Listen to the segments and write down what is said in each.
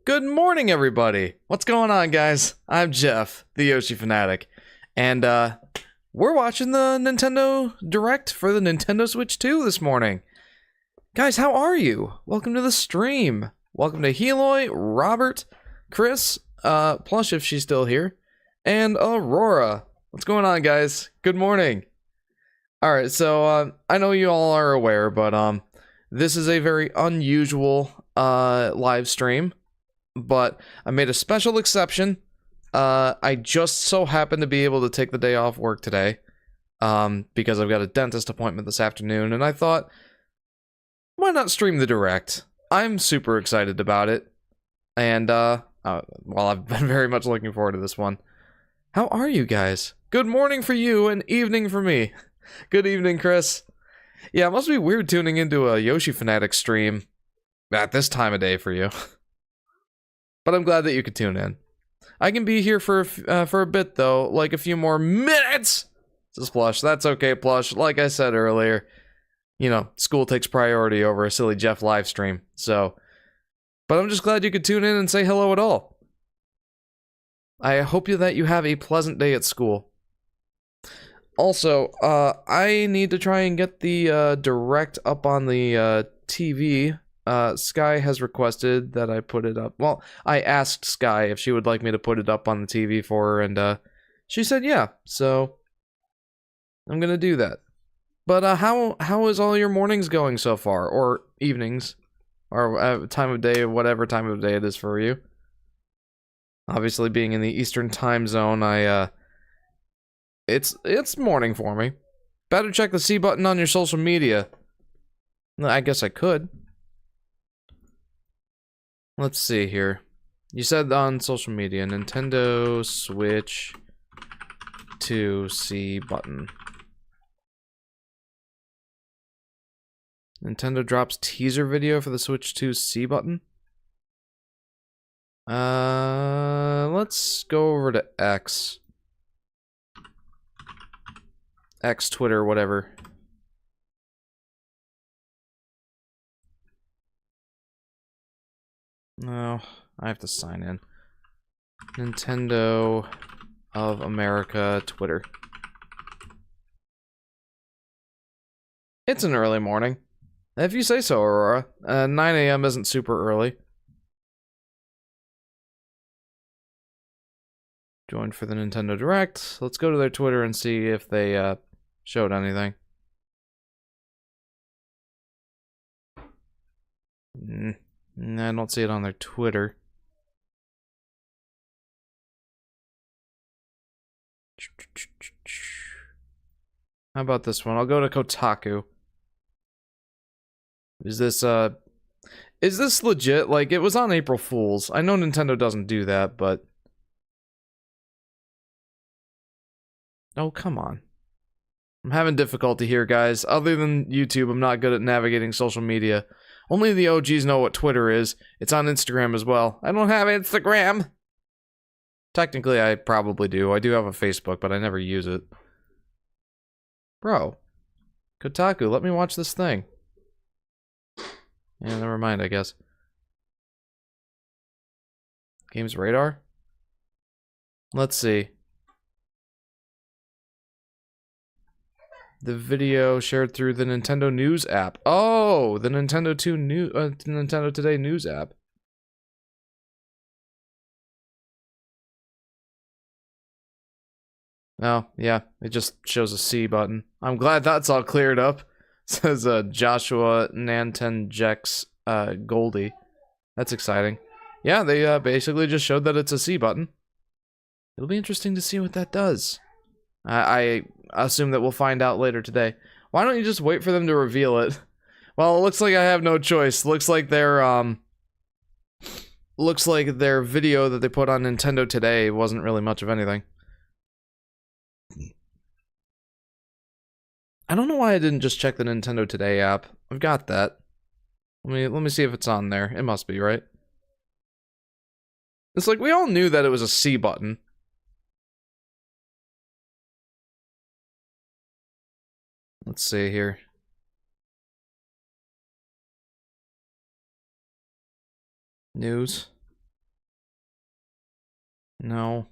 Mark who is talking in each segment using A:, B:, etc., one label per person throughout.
A: Good morning, everybody. What's going on, guys? I'm Jeff, the Yoshi Fanatic, and we're watching the Nintendo Direct for the Nintendo Switch 2 this morning. Guys, how are you? Welcome to the stream. Welcome to Heloy, Robert, Chris, Plush if she's still here, and Aurora. What's going on, guys? Good morning. Alright, so I know you all are aware, but this is a very unusual live stream. But I made a special exception. I just so happened to be able to take the day off work today, because I've got a dentist appointment this afternoon, and I thought, why not stream the Direct? I'm super excited about it, and well, I've been very much looking forward to this one. How are you guys? Good morning for you and evening for me. Good evening, Chris. Yeah, it must be weird tuning into a Yoshi Fanatic stream at this time of day for you. But I'm glad that you could tune in. I can be here for a bit, though, like a few more minutes! This is Plush. That's okay, Plush. Like I said earlier, you know, school takes priority over a silly Jeff live stream, so... But I'm just glad you could tune in and say hello at all. I hope that you have a pleasant day at school. Also, I need to try and get the Direct up on the TV. Sky has requested that I put it up. Well, I asked Sky if she would like me to put it up on the TV for her, and she said yeah, so I'm gonna do that. But how is all your mornings going so far, or evenings, or time of day, whatever time of day it is for you? Obviously, being in the Eastern time zone, it's morning for me. Better check the C button on your social media. I guess I could. Let's see here. You said on social media, Nintendo Switch 2 C button. Nintendo drops teaser video for the Switch 2 C button. Let's go over to X. X, Twitter, whatever. No, I have to sign in. Nintendo of America Twitter. It's an early morning. If you say so, Aurora. 9 a.m. isn't super early. Join for the Nintendo Direct. Let's go to their Twitter and see if they showed anything. I don't see it on their Twitter. How about this one? I'll go to Kotaku. Is this legit? Like, it was on April Fool's. I know Nintendo doesn't do that, but... Oh, come on. I'm having difficulty here, guys. Other than YouTube, I'm not good at navigating social media. Only the OGs know what Twitter is. It's on Instagram as well. I don't have Instagram. Technically, I probably do. I do have a Facebook, but I never use it. Bro. Kotaku, let me watch this thing. Yeah, never mind, I guess. Games Radar? Let's see. The video shared through the Nintendo News app. Oh, the Nintendo Nintendo Today News app. Oh, yeah, it just shows a C button. I'm glad that's all cleared up. It says Joshua Nantenjex Goldie. That's exciting. Yeah, they basically just showed that it's a C button. It'll be interesting to see what that does. I assume that we'll find out later today. Why don't you just wait for them to reveal it? Well, it looks like I have no choice. Looks like their video that they put on Nintendo Today wasn't really much of anything. I don't know why I didn't just check the Nintendo Today app. I've got that. Let me see if it's on there. It must be, right? It's like we all knew that it was a C button. Let's see here. News. No.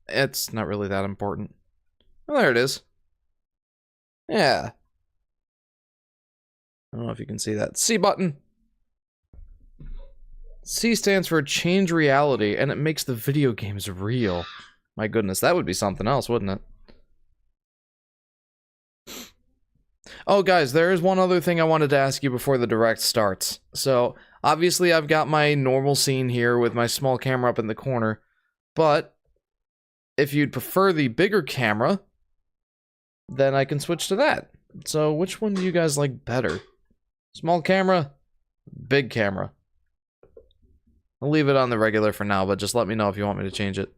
A: It's not really that important. Oh, there it is. Yeah. I don't know if you can see that. C button. C stands for change reality, and it makes the video games real. My goodness, that would be something else, wouldn't it? Oh, guys, there is one other thing I wanted to ask you before the direct starts. So, obviously, I've got my normal scene here with my small camera up in the corner, but if you'd prefer the bigger camera, then I can switch to that. So, which one do you guys like better? Small camera, big camera. I'll leave it on the regular for now, but just let me know if you want me to change it.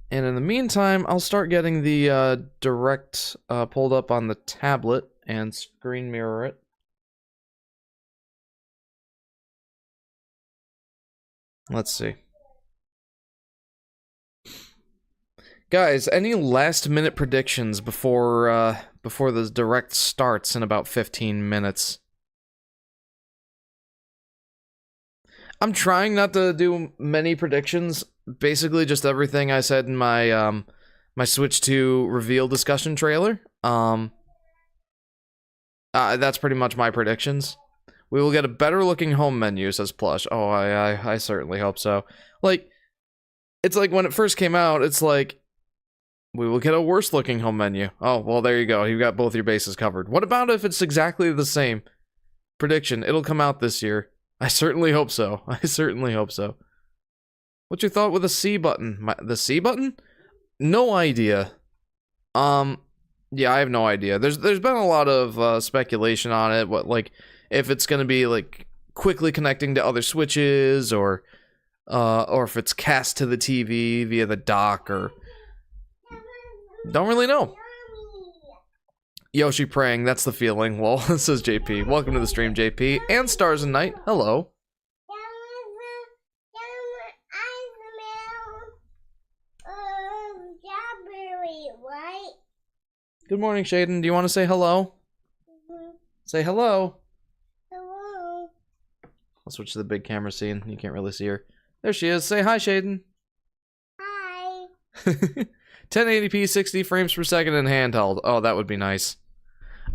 A: And in the meantime, I'll start getting the direct pulled up on the tablet and screen mirror it. Let's see. Guys, any last minute predictions before the direct starts in about 15 minutes? I'm trying not to do many predictions. Basically, just everything I said in my my Switch 2 reveal discussion trailer. That's pretty much my predictions. We will get a better looking home menu, says Plush. Oh, I certainly hope so. Like, it's like when it first came out, it's like, we will get a worse looking home menu. Oh, well, there you go. You got both your bases covered. What about if it's exactly the same? Prediction, it'll come out this year. I certainly hope so. I certainly hope so. What's your thought with the C button? The C button? No idea. Yeah, I have no idea. There's been a lot of speculation on it. What, like, if it's gonna be like quickly connecting to other switches, or if it's cast to the TV via the dock, or don't really know. Yoshi praying, that's the feeling. Well, says JP. Welcome to the stream, JP. And Stars and Night, hello. Good morning, Shaden. Do you want to say hello? Say hello.
B: Hello.
A: I'll switch to the big camera scene. You can't really see her. There she is. Say hi, Shaden.
B: Hi.
A: 1080p, 60 frames per second in handheld. Oh, that would be nice.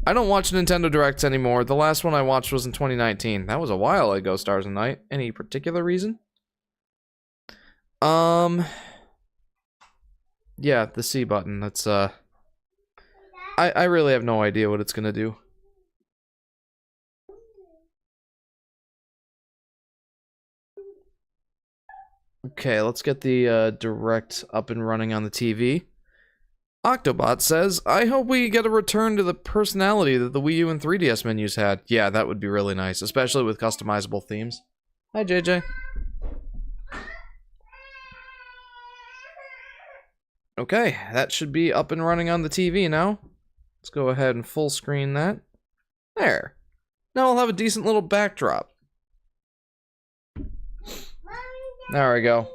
A: I don't watch Nintendo Directs anymore. The last one I watched was in 2019. That was a while ago, Stars and Night. Any particular reason? Yeah, the C button. That's, I really have no idea what it's gonna do. Okay, let's get the direct up and running on the TV. Octobot says, I hope we get a return to the personality that the Wii U and 3DS menus had. Yeah, that would be really nice, especially with customizable themes. Hi, JJ. Okay, that should be up and running on the TV now. Let's go ahead and full screen that. There. Now I'll have a decent little backdrop. There we go.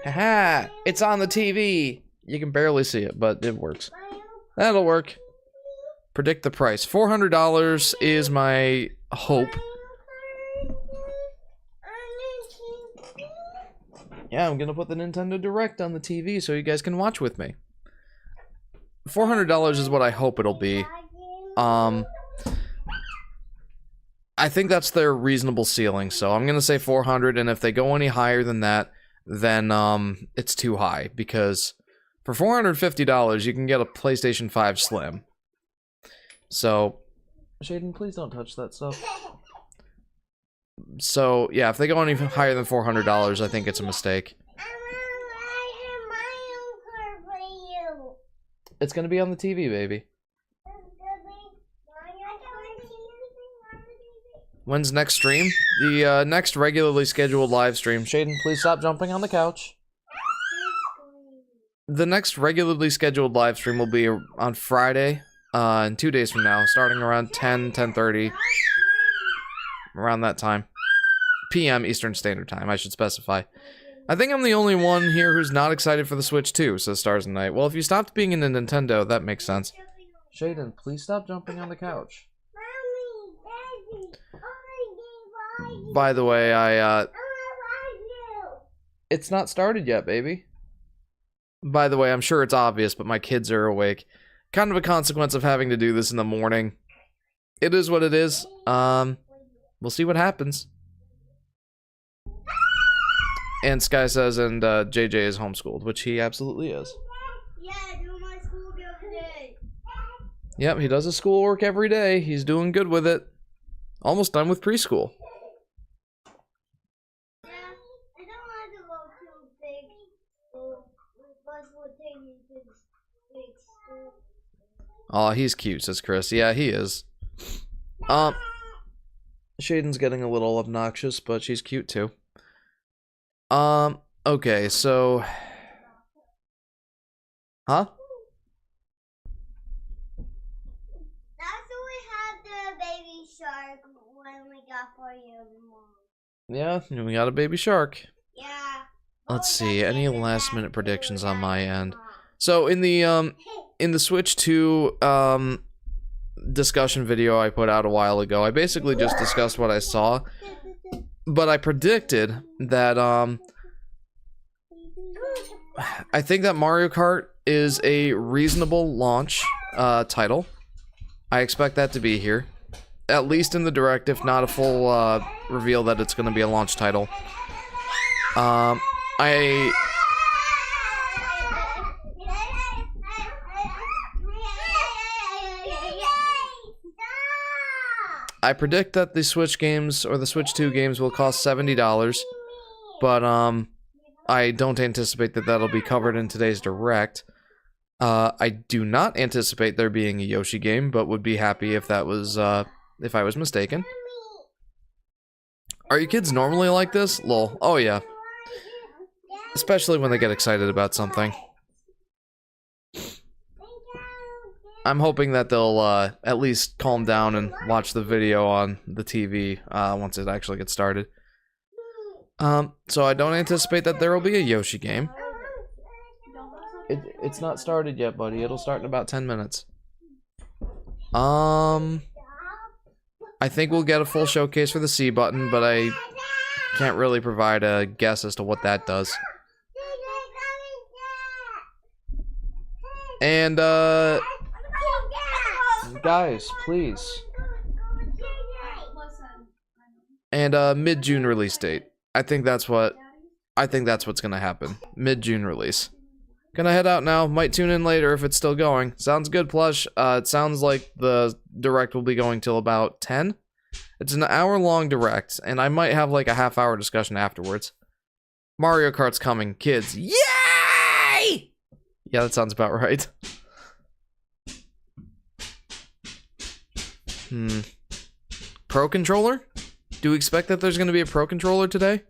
A: Haha, it's on the TV. You can barely see it, but it works. That'll work. Predict the price. $400 is my hope. Yeah, I'm gonna put the Nintendo Direct on the TV so you guys can watch with me. $400 is what I hope it'll be. I think that's their reasonable ceiling, so I'm gonna say 400, and if they go any higher than that, then it's too high, because for $450 you can get a PlayStation 5 Slim. So, Shaden, please don't touch that stuff. So, yeah, if they go any higher than $400, I think it's a mistake. It's gonna be on the TV, baby. When's next stream? The next regularly scheduled live stream. Shaden, please stop jumping on the couch. The next regularly scheduled live stream will be on Friday, in 2 days from now, starting around 10:30, around that time. PM Eastern Standard Time, I should specify. I think I'm the only one here who's not excited for the Switch 2, says Stars and Night. Well, if you stopped being into Nintendo, that makes sense. Shaden, please stop jumping on the couch. by the way, it's not started yet, baby. By the way, I'm sure it's obvious, but my kids are awake. Kind of a consequence of having to do this in the morning. It is what it is. We'll see what happens. And Sky says, and JJ is homeschooled, which he absolutely is.
B: Yeah, I do my school every day.
A: Yep, he does his schoolwork every day. He's doing good with it. Almost done with preschool.
B: Yeah, I don't want to go to big school. My bus will take me to big school.
A: Aw, he's cute, says Chris. Yeah, he is. Shaden's getting a little obnoxious, but she's cute too. Okay, so... Huh?
B: That's what we had the baby shark when we got for you, Mom.
A: Yeah, we got a baby shark.
B: Yeah.
A: Let's see, any last minute predictions on my end? So in the Switch 2 discussion video I put out a while ago, I basically just discussed what I saw, but I predicted that I think that Mario Kart is a reasonable launch title. I expect that to be here, at least in the direct, if not a full reveal that it's going to be a launch title. I predict that the Switch games, or the Switch 2 games, will cost $70, but I don't anticipate that that'll be covered in today's direct. I do not anticipate there being a Yoshi game, but would be happy if that was, if I was mistaken. Are you kids normally like this? Lol. Oh yeah. Especially when they get excited about something. I'm hoping that they'll at least calm down and watch the video on the TV once it actually gets started. So I don't anticipate that there will be a Yoshi game. It's not started yet, buddy. It'll start in about 10 minutes. I think we'll get a full showcase for the C button, but I can't really provide a guess as to what that does. And guys, please. And mid-June release date. I think that's what's gonna happen. Mid-June release. Gonna head out now. Might tune in later if it's still going. Sounds good, Plush. It sounds like the direct will be going till about 10. It's an hour-long direct, and I might have like a half-hour discussion afterwards. Mario Kart's coming, kids. Yay! Yeah, that sounds about right. Pro controller? Do we expect that there's going to be a Pro controller today?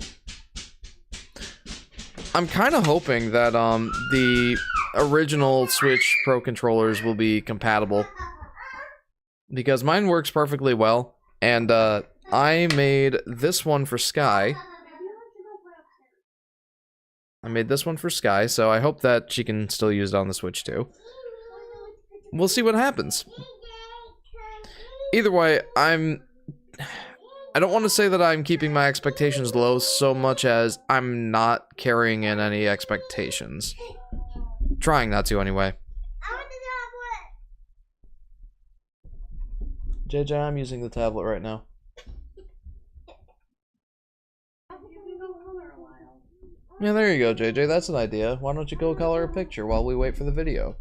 A: I'm kind of hoping that the original Switch Pro controllers will be compatible, because mine works perfectly well, and I made this one for Sky. So I hope that she can still use it on the Switch too. We'll see what happens. Either way, I don't want to say that I'm keeping my expectations low so much as I'm not carrying in any expectations. Trying not to, anyway. JJ, I'm using the tablet right now. Yeah, there you go, JJ. That's an idea. Why don't you go color a picture while we wait for the video?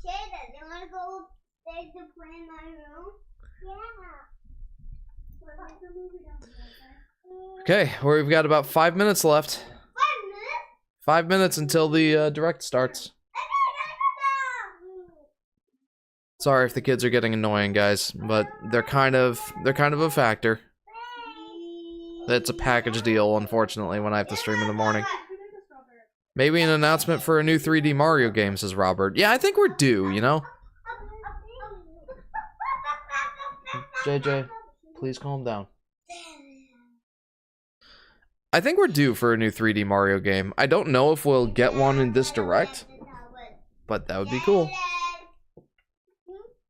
B: Shayda, do you want to go upstairs to play in my room? Yeah.
A: Okay, we've got about 5 minutes left.
B: 5 minutes?
A: 5 minutes until the direct starts. Sorry if the kids are getting annoying, guys, but they're kind of a factor. It's a package deal, unfortunately, when I have to stream in the morning. Maybe an announcement for a new 3D Mario game, says Robert. Yeah, I think we're due, you know? JJ, please calm down. I think we're due for a new 3D Mario game. I don't know if we'll get one in this direct, but that would be cool.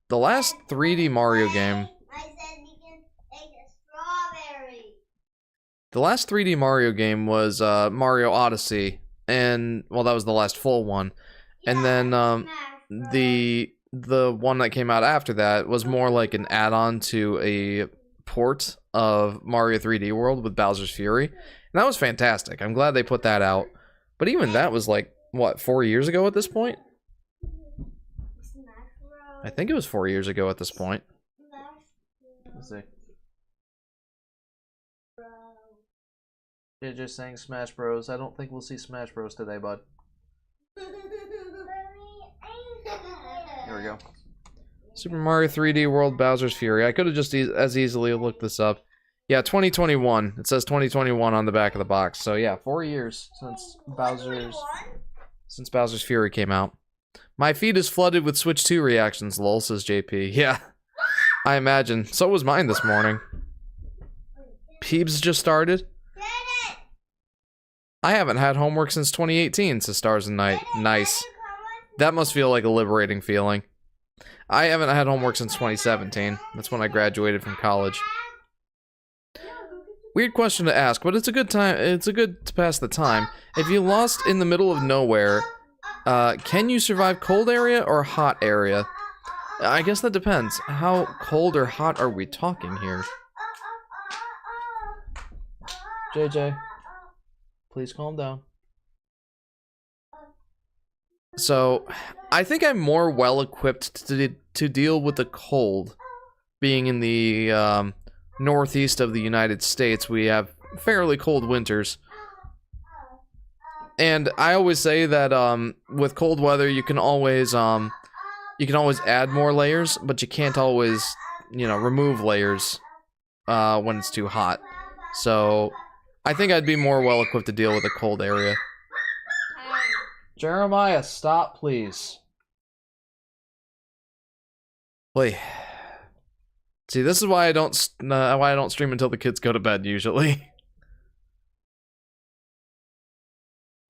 A: The last 3D Mario game...
B: I said you can take a strawberry.
A: The last 3D Mario game was Mario Odyssey, and well, that was the last full one. And then the one that came out after that was more like an add-on to a port of Mario 3D World with Bowser's Fury, and that was fantastic. I'm glad they put that out. But even that was like what, 4 years ago at this point? I think it was 4 years ago at this point. Let's see. You're just saying Smash Bros. I don't think we'll see Smash Bros. Today, bud. Here we go. Super Mario 3D World Bowser's Fury. I could have just as easily looked this up. Yeah, 2021. It says 2021 on the back of the box. So yeah, 4 years since Bowser's Fury came out. My feed is flooded with Switch 2 reactions, lol, says JP. Yeah, I imagine. So was mine this morning. Peebs just started. I haven't had homework since 2018, says Stars and Night. Nice. That must feel like a liberating feeling. I haven't had homework since 2017. That's when I graduated from college. Weird question to ask, but it's a good time. It's a good to pass the time. If you lost in the middle of nowhere, can you survive cold area or hot area? I guess that depends. How cold or hot are we talking here? JJ, please calm down. So, I think I'm more well-equipped to deal with the cold. Being in the northeast of the United States, we have fairly cold winters. And I always say that with cold weather, you can always add more layers, but you can't always, remove layers when it's too hot. So, I think I'd be more well-equipped to deal with a cold area. Jeremiah, stop, please. Wait. See, this is why I don't stream until the kids go to bed usually.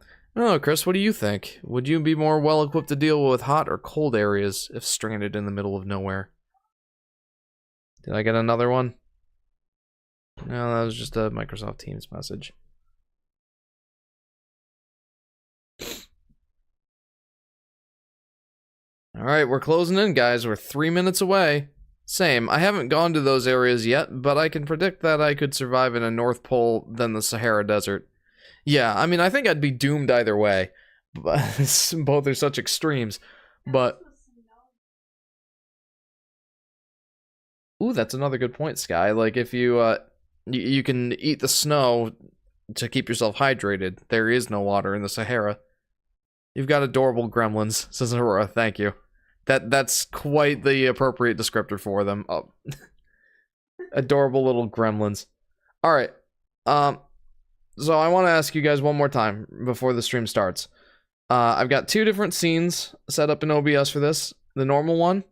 A: I don't know, Chris. What do you think? Would you be more well equipped to deal with hot or cold areas if stranded in the middle of nowhere? Did I get another one? No, that was just a Microsoft Teams message. Alright, we're closing in, guys. We're 3 minutes away. Same. I haven't gone to those areas yet, but I can predict that I could survive in a North Pole than the Sahara Desert. Yeah, I mean, I think I'd be doomed either way. Both are such extremes. But... Ooh, that's another good point, Sky. Like, if you, you can eat the snow to keep yourself hydrated. There is no water in the Sahara. You've got adorable gremlins, says Aurora. Thank you. That's quite the appropriate descriptor for them. Oh. Adorable little gremlins. Alright. So I want to ask you guys one more time before the stream starts. I've got two different scenes set up in OBS for this. The normal one,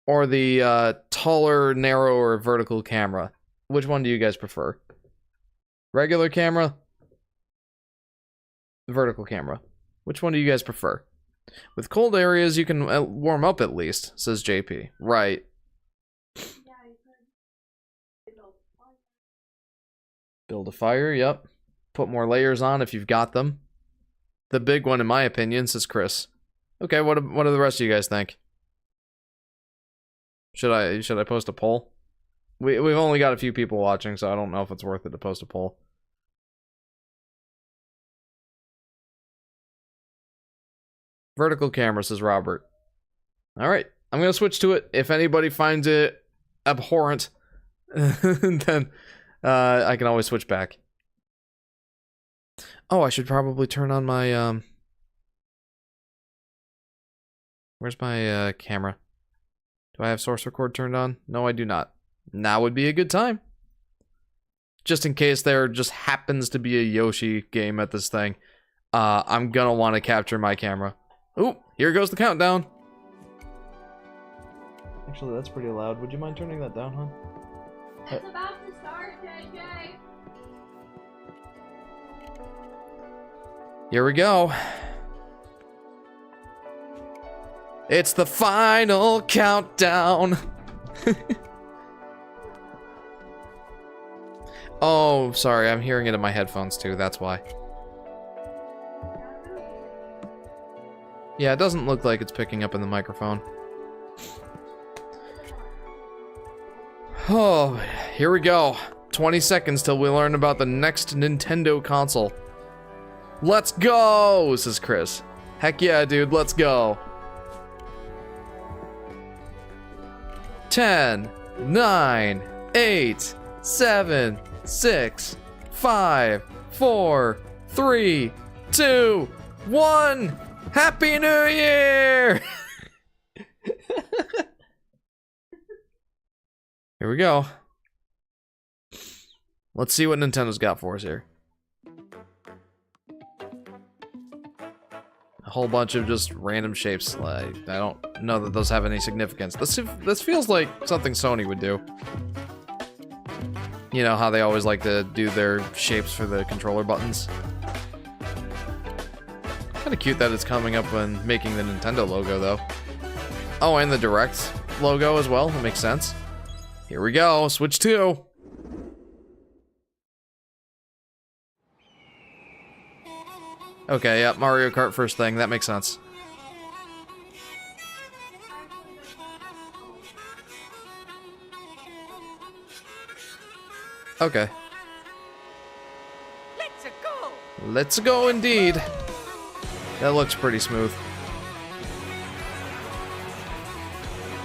A: or the taller, narrower vertical camera. Which one do you guys prefer? Regular camera? Vertical camera. Which one do you guys prefer? With cold areas, you can warm up at least, says JP. Right. Build a fire, yep. Put more layers on if you've got them. The big one, in my opinion, says Chris. Okay, what do the rest of you guys think? Should I post a poll? We've only got a few people watching, so I don't know if it's worth it to post a poll. Vertical camera, says Robert. Alright, I'm gonna switch to it. If anybody finds it abhorrent, then I can always switch back. Oh, I should probably turn on my, where's my, camera? Do I have source record turned on? No, I do not. Now would be a good time. Just in case there just happens to be a Yoshi game at this thing. I'm gonna want to capture my camera. Ooh, here goes the countdown. Actually, that's pretty loud. Would you mind turning that down, hon?
C: It's about to start, JJ.
A: Here we go. It's the final countdown. Oh, sorry, I'm hearing it in my headphones too, that's why. Yeah, it doesn't look like it's picking up in the microphone. Oh, here we go. 20 seconds till we learn about the next Nintendo console. Let's go, says Chris. Heck yeah, dude, let's go. 10, 9, 8, 7, 6, 5, 4, 3, 2, 1. Happy New Year! Here we go. Let's see what Nintendo's got for us here. A whole bunch of just random shapes. I don't know that those have any significance. This feels like something Sony would do. You know how they always like to do their shapes for the controller buttons? Kinda cute that it's coming up when making the Nintendo logo, though. Oh, and the Direct logo as well. That makes sense. Here we go. Switch 2. Okay, yeah, Mario Kart first thing. That makes sense. Okay.
D: Let's go.
A: Let's go indeed. That looks pretty smooth.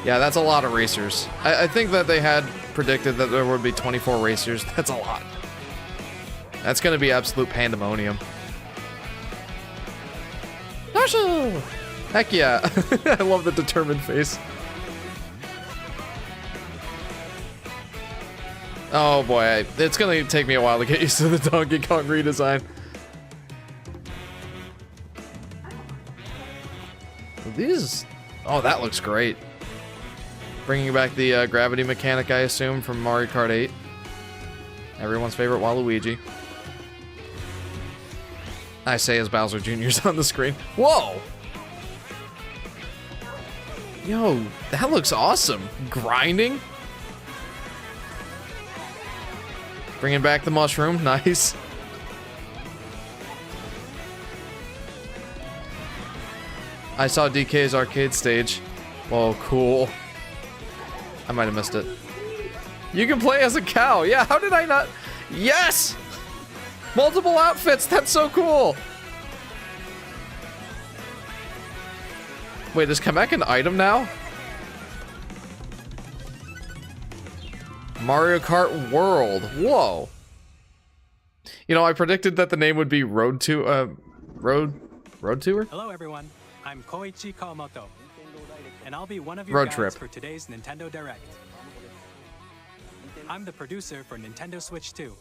A: Yeah, that's a lot of racers. I think that they had predicted that there would be 24 racers. That's a lot. That's gonna be absolute pandemonium. Yoshi! Heck yeah. I love the determined face. Oh boy, it's gonna take me a while to get used to the Donkey Kong redesign. These... Oh, that looks great. Bringing back the gravity mechanic, I assume, from Mario Kart 8. Everyone's favorite Waluigi. I say as Bowser Jr.'s on the screen. Whoa! Yo, that looks awesome. Grinding. Bringing back the mushroom. Nice. I saw DK's arcade stage. Whoa, cool. I might have missed it. You can play as a cow. Yeah, how did I not? Yes! Multiple outfits. That's so cool. Wait, is Kamek an item now? Mario Kart World. Whoa. You know, I predicted that the name would be Road Tour.
E: Hello everyone, I'm Koichi Kawamoto, and I'll be one of your
A: Road
E: guides
A: trip.
E: for today's Nintendo Direct. I'm the producer for Nintendo Switch 2.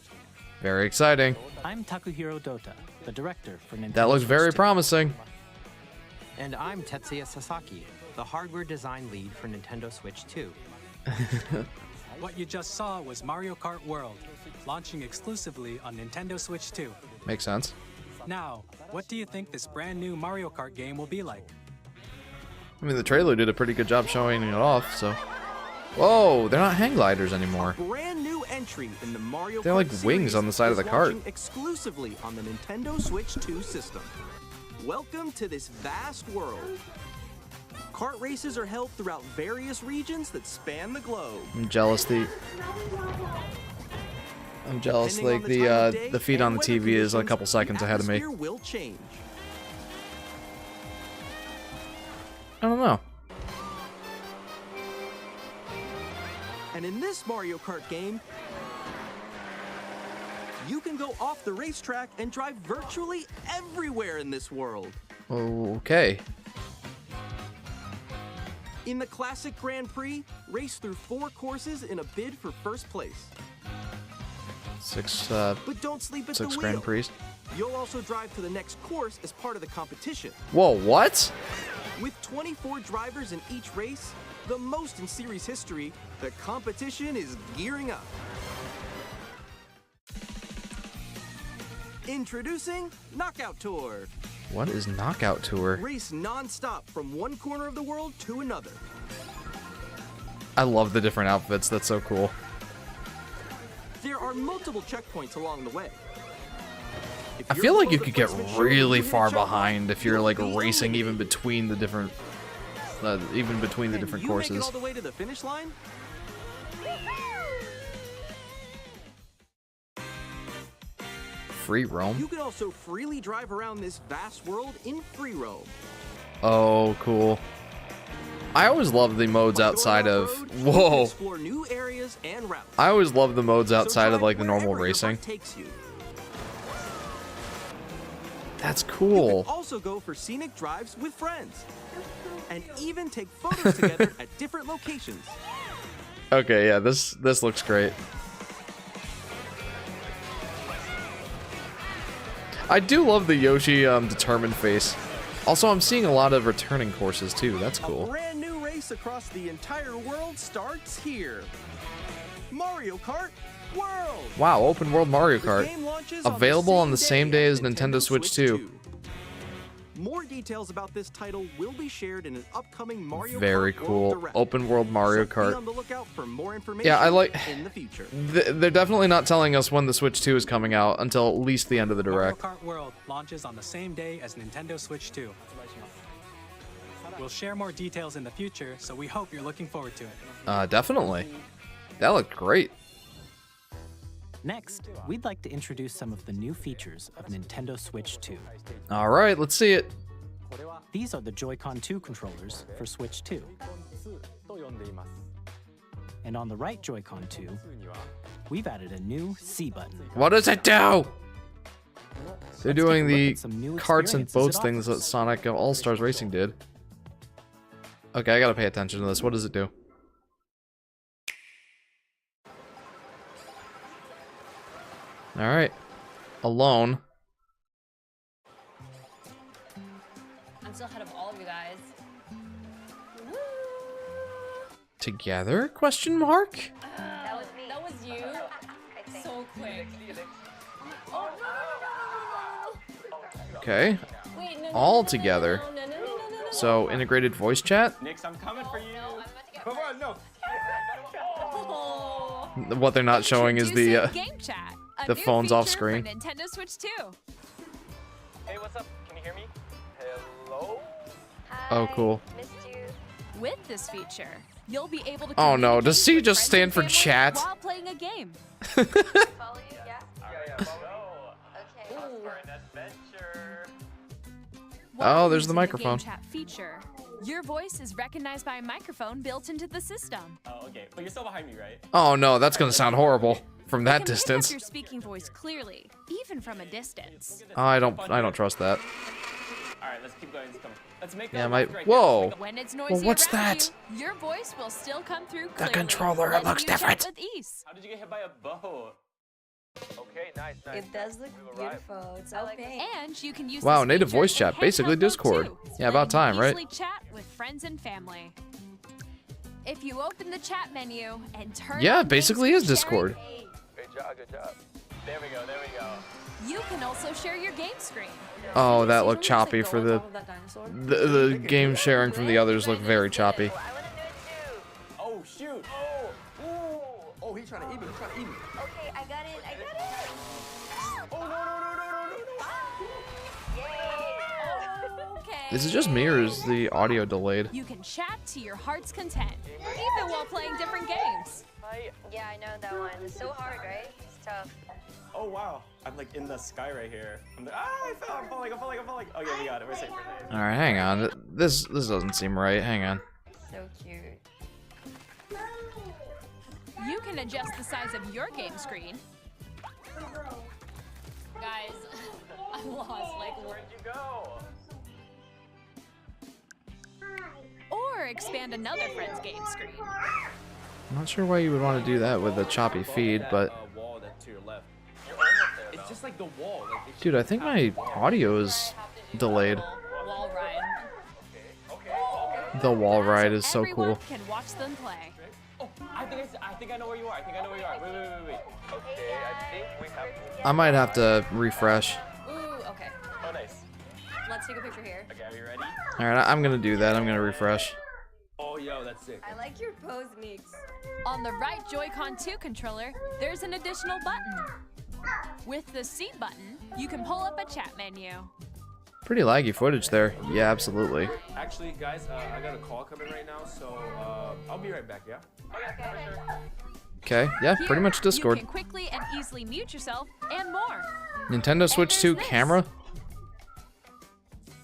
A: Very exciting.
F: I'm Takuhiro Dota, the director for Nintendo
A: That looks
F: Switch
A: very
F: 2.
A: promising.
G: And I'm Tetsuya Sasaki, the hardware design lead for Nintendo Switch 2.
E: What you just saw was Mario Kart World, launching exclusively on Nintendo Switch 2.
A: Makes sense.
E: Now, what do you think this brand new Mario Kart game will be like?
A: I mean, the trailer did a pretty good job showing it off, so... Whoa, they're not hang gliders anymore.
D: Brand new entry in the Mario
A: They're
D: Kart
A: like wings
D: series
A: on the side of
D: is
A: the cart.
D: launching exclusively on the Nintendo Switch 2 system. Welcome to this vast world. Kart races are held throughout various regions that span the globe.
A: I'm jealous
D: Depending
A: like
D: on the time of day
A: the feed
D: and
A: on the
D: weather
A: TV is a
D: conditions,
A: couple seconds
D: the
A: ahead of me.
D: atmosphere will change.
A: I don't know.
D: And in this Mario Kart game, you can go off the racetrack and drive virtually everywhere in this world.
A: Okay.
D: In the classic Grand Prix, race through 4 courses in a bid for first place.
A: Six
D: But don't sleep at the wheel.
A: Grand Prix.
D: You'll also drive to the next course as part of the competition.
A: Whoa, what?
D: With 24 drivers in each race, the most in series history, the competition is gearing up. Introducing Knockout Tour.
A: What is Knockout Tour?
D: Race non-stop from one corner of the world to another.
A: I love the different outfits. That's so cool.
D: There are are multiple checkpoints along the way. If
A: I
D: you're
A: feel like
D: below
A: you
D: the
A: could get
D: placement shown,
A: really
D: you hit a
A: far
D: checkpoint,
A: behind if you're
D: you'll
A: like
D: be
A: racing even
D: eliminated.
A: between the different different
D: Can you make it
A: courses.
D: all the way to the finish line?
A: Free roam?
D: You can also freely drive around this vast world in free roam.
A: Oh, cool. I always love the modes
D: By going
A: outside of...
D: off-road, you can
A: Whoa!
D: explore new areas and routes.
A: I always love the modes outside
D: So
A: of like the
D: drive
A: normal
D: wherever your heart
A: racing.
D: takes you.
A: That's
D: You can
A: cool.
D: also go for scenic drives with friends. And even take photos together at different locations.
A: Okay, yeah, this looks great. I do love the Yoshi determined face. Also, I'm seeing a lot of returning courses too. That's
D: A
A: cool.
D: brand new race across the entire world starts here. Mario Kart World.
A: Wow, open world Mario
D: The
A: Kart.
D: game launches
A: Available on the same day as Nintendo Switch 2.
D: More details about this title will be shared in an upcoming Mario
A: Very
D: Kart World
A: cool.
D: Direct.
A: Open world Mario
D: So be
A: Kart.
D: on the lookout for more information
A: Yeah, I like...
D: in the future.
A: They're definitely not telling us when the Switch 2 is coming out until at least the end of the
E: Mario
A: direct.
E: Kart World launches on the same day as Nintendo Switch 2. We'll share more details in the future, so we hope you're looking forward to it.
A: Definitely. That looked great.
F: Next, we'd like to introduce some of the new features of Nintendo Switch 2.
A: All right, let's see it.
F: These are the Joy-Con 2 controllers for Switch 2. And on the right Joy-Con 2, we've added a new C button.
A: What does it do? They're doing
F: Let's take a look
A: the
F: at some new
A: carts and
F: experiences
A: boats
F: it
A: things that
F: offers.
A: Sonic All-Stars Racing did. Okay, I gotta pay attention to this. What does it do? Alright. Alone.
C: I'm still ahead of all of you guys.
A: Together? Question mark?
C: That was me. That was you. So quick. Oh no!
A: Okay.
C: Wait, no, no,
A: All
C: no, no,
A: together.
C: no, no, no, no, no, no, no.
A: So, integrated voice chat?
H: Nix, I'm coming for you.
C: No, I'm about to get
H: Come on, no.
C: Oh.
A: What they're not showing is the
I: Introducing Game Chat, a
A: the
I: new
A: phone's off
I: feature
A: screen.
I: for Nintendo Switch 2.
H: Hey, what's up? Can you hear me? Hello?
A: Oh, cool.
I: With this feature, you'll be able to
A: Oh, no.
I: communicate
A: Does C
I: with
A: just
I: friends
A: stand for
I: and family
A: chat?
I: while playing a game.
C: Follow you, yeah?
H: Yeah, let's go.
C: Okay.
H: Off for an adventure.
I: While
A: Oh, there's the
I: using
A: microphone.
I: Game Chat feature, your voice is recognized by a microphone built into the system.
H: Oh, okay. But you're still behind me, right?
A: Oh no, that's gonna sound horrible from that
I: You can
A: distance.
I: pick up your speaking voice clearly, even from a distance.
A: I don't trust that.
H: All right, let's keep going. Let's make
A: Yeah,
H: that
A: my
H: left right
A: whoa.
H: here.
I: When it's noisy
A: what's
I: around
A: that?
I: you, your voice will still come through
A: The
I: clearly.
A: controller, it
I: letting
A: looks
I: you chat
A: different.
I: with ease.
H: How did you get hit by a boat? Okay, nice.
J: It does look beautiful. It's so pink.
I: And you can use
A: Wow,
I: this
A: native
I: feature
A: voice
I: in
A: chat, basically
I: handheld mode
A: Discord.
I: too,
A: Yeah, about
I: letting
A: time,
I: you
A: right?
I: easily chat with friends and family. If you open the chat menu and turn
A: Yeah,
I: on
A: basically
I: game
A: is
I: screen
A: Discord.
I: sharing,
H: Good job, good job. There we go, there we go.
I: you can also share your game screen.
A: Oh, that looked choppy for the game sharing from the others looked very choppy.
H: Oh, shoot. Oh, ooh. Oh, he's trying to eat me. He's trying to eat me.
C: Okay, I got it. I got it.
H: Oh, no, no, no, no, no, no, no.
I: Okay.
A: Is it just me or is the audio delayed?
I: You can chat to your heart's content, even while playing different games.
C: Yeah, I know that one. It's so hard, right? It's tough.
H: Oh, wow. I'm like in the sky right here. I'm like, I fell. I'm falling. Okay, we got it. We're safe.
A: All right, hang on. This doesn't seem right. Hang on.
C: So cute.
I: You can adjust the size of your game screen,
C: Guys, I'm lost. Like,
H: Where'd you go?
I: or expand another friend's game screen.
A: I'm not sure why you would want to do that with a choppy feed, but
H: Wall that's to your left. You're almost there. It's just like the wall. Like, it
A: dude, I think my audio is delayed.
C: wall ride.
A: The wall ride is so
I: Everyone
A: cool.
I: can watch them play.
H: Oh, I think I know where you are. Wait. Okay, I think we have.
A: I might have to refresh.
C: Ooh, okay.
H: Oh, nice.
C: Let's take a picture here.
H: Okay, are you ready?
A: All right, I'm gonna do that. I'm gonna refresh.
H: Oh yo, that's sick.
J: I like your pose, Meeks.
I: On the right Joy-Con 2 controller, there's an additional button. With the C button, you can pull up a chat menu.
A: Pretty laggy footage there. Yeah, absolutely.
H: Actually, guys, I got a call coming right now, so I'll be right back, yeah?
A: Okay, yeah,
I: Here,
A: pretty much Discord.
I: You can quickly and easily mute yourself and more.
A: Nintendo Switch 2
I: this.
A: camera?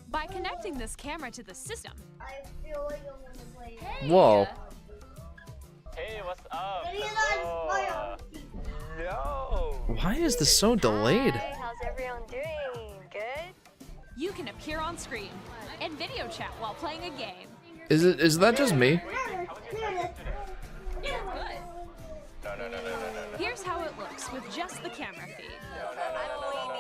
I: By connecting this camera to the system.
B: I feel like I want to play.
A: Whoa.
K: Hey, what's up?
A: Why is this so delayed?
J: Hi, how's everyone doing? Good?
I: You can appear on screen and video chat while playing a game.
A: Is that just me?
I: Good. Here's how it looks with just the camera feed.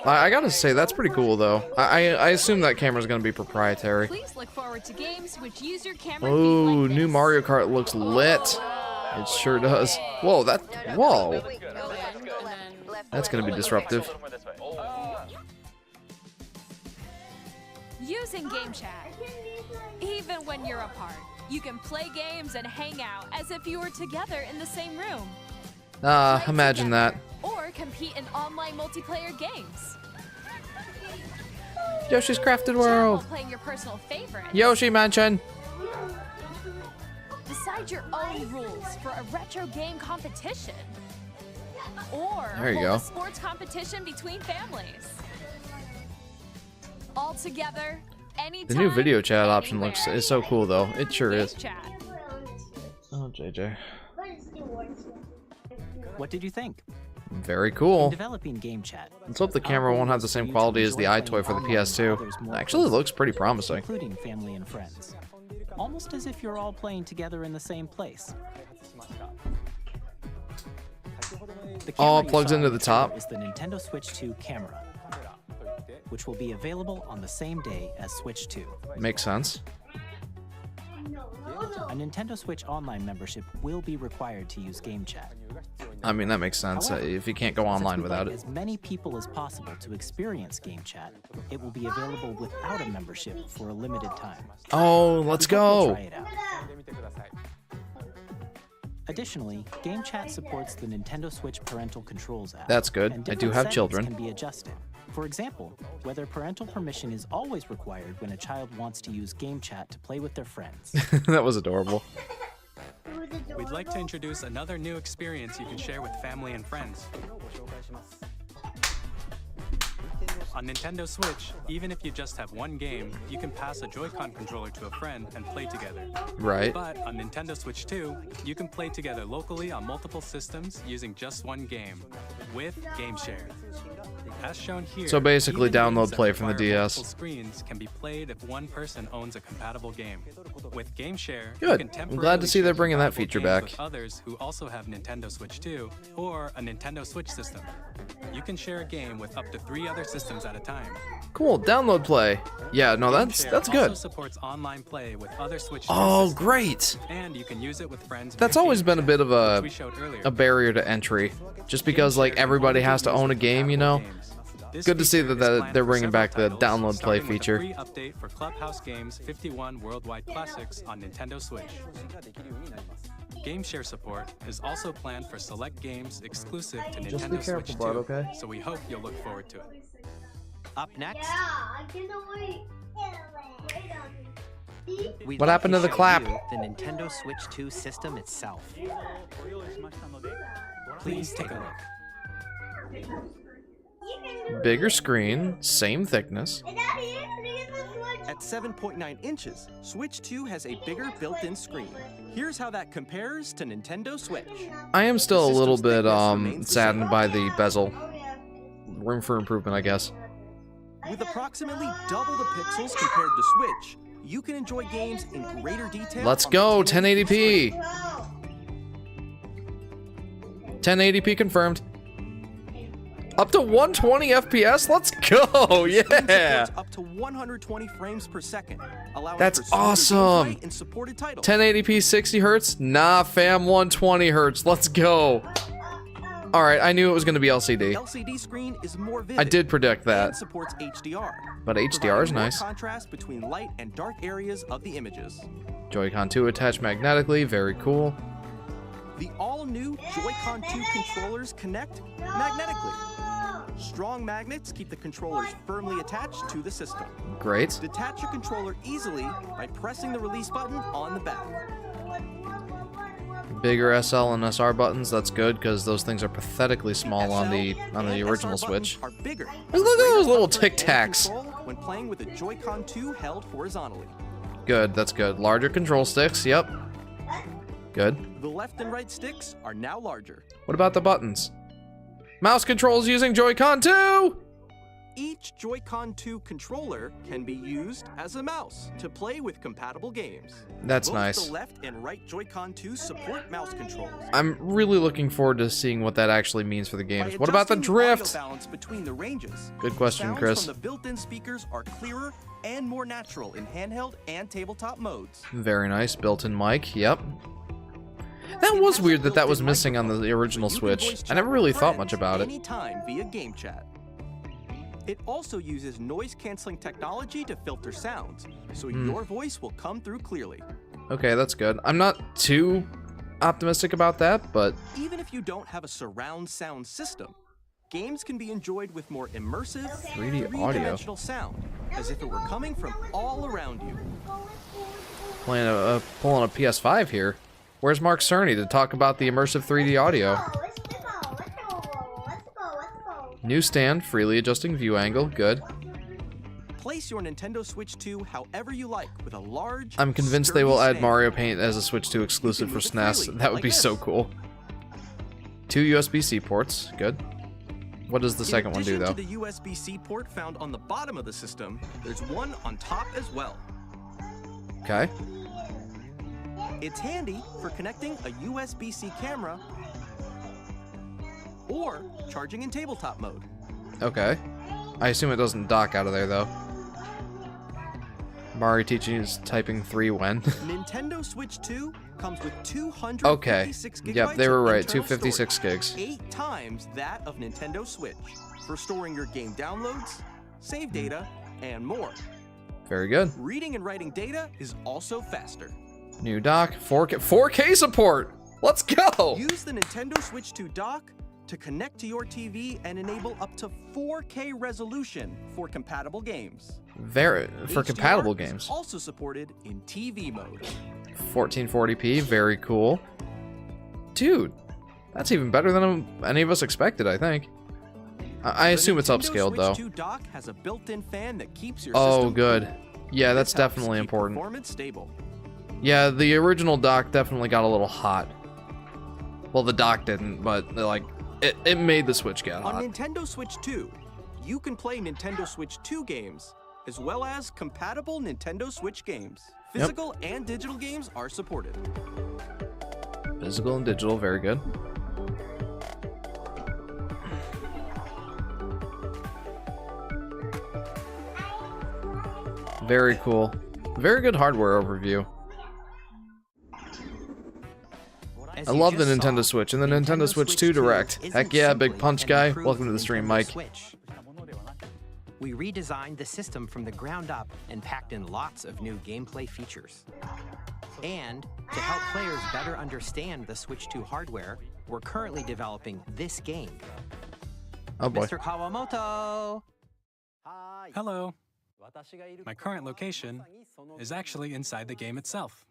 A: I gotta say, that's pretty cool though. I assume that camera's gonna be proprietary.
I: Please look forward to games which use your camera
A: Oh,
I: feed like
A: new
I: this.
A: Mario Kart looks lit. It sure does. Whoa, whoa. That's gonna be disruptive.
I: Using game chat. Even when you're apart, you can play games and hang out as if you were together in the same room. Play
A: Imagine that.
I: together, or compete in online multiplayer games.
A: Yoshi's Crafted
I: Chat while
A: World.
I: playing your personal favorites.
A: Yoshi Mansion.
I: Decide your own rules for a retro game competition. Or
A: There you
I: hold
A: go.
I: a sports competition between families. All together, anytime.
A: The new video chat option is so cool though. It sure
I: Game
A: is.
I: Chat.
A: Oh, JJ.
F: What did you think?
A: Very
F: In
A: cool.
F: developing game chat,
A: Let's hope the camera won't have the same quality as the iToy for the PS2. It actually looks pretty promising.
F: including family and friends. Almost as if you're all playing together in the same place. The
A: All
F: camera you
A: plugs
F: saw
A: into
F: in
A: the
F: picture
A: top.
F: Is the Nintendo Switch 2 camera, which will be available on the same day as Switch 2.
A: Makes sense.
F: A Nintendo Switch Online membership will be required to use game chat.
A: I mean, that makes sense if you can't go
F: Since
A: online
F: we'd
A: without
F: like
A: it.
F: as many people as possible to experience game chat, it will be available without a membership for a limited time.
A: Oh, let's
F: We hope you'll
A: go.
F: try it out. Additionally, Game Chat supports the Nintendo Switch Parental Controls app.
A: That's good.
F: and
A: I do
F: different
A: have
F: settings
A: children.
F: Can be adjusted. For example, whether parental permission is always required when a child wants to use Game Chat to play with their friends.
A: That was adorable.
E: We'd like to introduce another new experience you can share with family and friends. On Nintendo Switch, even if you just have one game, you can pass a Joy-Con controller to a friend and play together.
A: Right.
E: But on Nintendo Switch 2, you can play together locally on multiple systems using just one game, with Game Share. As shown here,
A: So basically
E: even
A: download
E: games that
A: play from the
E: require
A: DS.
E: multiple screens can be played if one person owns a compatible game. With Game Share,
A: Good.
E: you can
A: I'm glad to see they're bringing that
E: temporarily
A: feature
E: share
A: back.
E: games with others who also have Nintendo Switch 2 or a Nintendo Switch system. You can share a game with up to 3 other systems at a time.
A: Cool. Download play. Yeah, no, that's
E: Share
A: good.
E: also supports online play with other Switch
A: Oh,
E: systems,
A: great.
E: and you can use it with friends.
A: That's
E: via
A: always
E: Game
A: been a
E: Chat,
A: bit of
E: which we showed earlier.
A: a barrier to entry. Just because like everybody has to own a game, you know.
E: This
A: Good to see
E: feature
A: that
E: is planned
A: they're
E: for
A: bringing back the
E: several
A: download play
E: starting with a
A: feature.
E: free update for Clubhouse Games 51 Worldwide Classics on Nintendo Switch. Game share support is also planned for select games exclusive to Nintendo Switch 2,
A: okay?
E: so we hope you'll look forward to it.
G: Up next,
B: Yeah, I cannot wait.
G: we'd
A: What
G: like
A: happened to the
G: show
A: clap?
G: you the Nintendo Switch 2 system itself.
E: Please take a look.
A: Bigger screen, same thickness.
D: At 7.9 inches, Switch 2 has a bigger built-in screen. Here's how that compares to Nintendo Switch.
A: I am still a
D: The
A: little
D: system's
A: bit
D: thickness remains the
A: saddened
D: same.
A: by the bezel. Room for improvement, I guess.
D: With approximately double the pixels compared to Switch, you can enjoy games in greater detail.
A: Let's
D: on
A: go,
D: the
A: 1080p. 1080p confirmed. Up to 120 FPS? Let's go!
D: Screen
A: Yeah!
D: supports up to 120 frames per second, allowing
A: That's
D: for smoother
A: awesome.
D: gameplay and supported titles.
A: 1080p 60 hertz? Nah, fam, 120 hertz. Let's go. All right, I knew it was going to be
D: The
A: LCD.
D: LCD screen is more vivid.
A: I did predict that.
D: And supports HDR.
A: But HDR is
D: providing more
A: nice.
D: contrast between light and dark areas of the images.
A: Joy-Con 2 attached magnetically, very cool.
D: The all-new Joy-Con 2 controllers connect magnetically. Strong magnets keep the controllers firmly attached to the system.
A: Great.
D: Detach your controller easily by pressing the release button on the back.
A: Bigger SL and SR buttons, that's good because those things are pathetically small on the
D: and
A: original
D: SR
A: Switch.
D: buttons are bigger.
A: Look at those little
D: Comfort and
A: Tic Tacs.
D: control when playing with the Joy-Con 2 held horizontally.
A: Good, that's good. Larger control sticks, yep. Good.
D: The left and right sticks are now larger.
A: What about the buttons? Mouse controls using Joy-Con 2!
D: Each Joy-Con 2 controller can be used as a mouse to play with compatible games.
A: That's
D: Both
A: nice.
D: the left and right Joy-Con 2 support mouse controls.
A: I'm really looking forward to seeing what that actually means for the games.
D: By
A: What about the
D: adjusting audio
A: drift?
D: balance between the ranges,
A: Good question,
D: sounds
A: Chris.
D: from the built-in speakers are clearer and more natural in handheld and tabletop modes.
A: Very nice. Built-in mic, yep. That was weird that that was missing on the original
D: You can voice
A: Switch. I
D: chat
A: never
D: with
A: really thought
D: friends
A: much about it.
D: anytime via game chat. It also uses noise-canceling technology to filter sounds, so your voice will come through clearly.
A: Okay, that's good. I'm not too optimistic about that, but
D: Even if you don't have a surround sound system, games can be enjoyed with more immersive,
A: 3D audio.
D: three-dimensional sound, as if it were coming from all around you.
A: pulling a PS5 here. Where's Mark Cerny to talk about the immersive 3D audio? New stand, freely adjusting view angle, good.
D: Place your Nintendo Switch 2 however you like with a large,
A: I'm convinced they
D: sturdy
A: will add
D: stand.
A: Mario Paint as a Switch 2 exclusive for
D: move it
A: SNES.
D: freely,
A: That would
D: like
A: be so
D: this.
A: cool. 2 USB-C ports, good. What does the second one do,
D: In
A: though?
D: addition to the USB-C port found on the bottom of the system, there's one on top as well.
A: Okay.
D: It's handy for connecting a USB-C camera or charging in tabletop mode.
A: Okay. I assume it doesn't dock out of there, though. Mari teaching is typing 3 when.
D: Nintendo Switch 2 comes with 256
A: Okay.
D: gigabytes
A: Yep, they were
D: of
A: right.
D: internal
A: 256
D: storage,
A: gigs.
D: 8 times that of Nintendo Switch, for storing your game downloads, save data, and more.
A: Very good.
D: Reading and writing data is also faster.
A: New dock, 4K support! Let's go!
D: Use the Nintendo Switch 2 dock to connect to your TV and enable up to 4K resolution for compatible games.
A: For
D: HDR
A: compatible
D: is
A: games.
D: also supported in TV mode.
A: 1440p, very cool. Dude, that's even better than any of us expected, I think. I assume it's
D: The
A: upscaled,
D: Nintendo
A: though.
D: Switch 2 dock has a built-in fan that keeps your
A: Oh,
D: system
A: good.
D: cool.
A: Yeah, that's
D: This helps
A: definitely
D: keep
A: important.
D: Performance stable.
A: Yeah, the original dock definitely got a little hot. Well, the dock didn't, but like it made the Switch get
D: On
A: hot.
D: Nintendo Switch 2, you can play Nintendo Switch 2 games, as well as compatible Nintendo Switch games. Physical and digital games are supported.
A: Physical and digital, very good. Very cool. Very good hardware overview.
F: As
A: I
F: you
A: love the
F: just
A: Nintendo
F: saw,
A: Switch and the Nintendo Switch 2 Direct.
F: isn't
A: Heck yeah, Big
F: simply
A: Punch
F: an
A: guy.
F: improved
A: Welcome to the stream,
F: Nintendo
A: Mike.
F: Switch. We redesigned the system from the ground up and packed in lots of new gameplay features. And to help players better understand the Switch 2 hardware, we're currently developing this game.
A: Oh boy.
F: Mr. Kawamoto!
E: Hello. My current location is actually inside the game itself.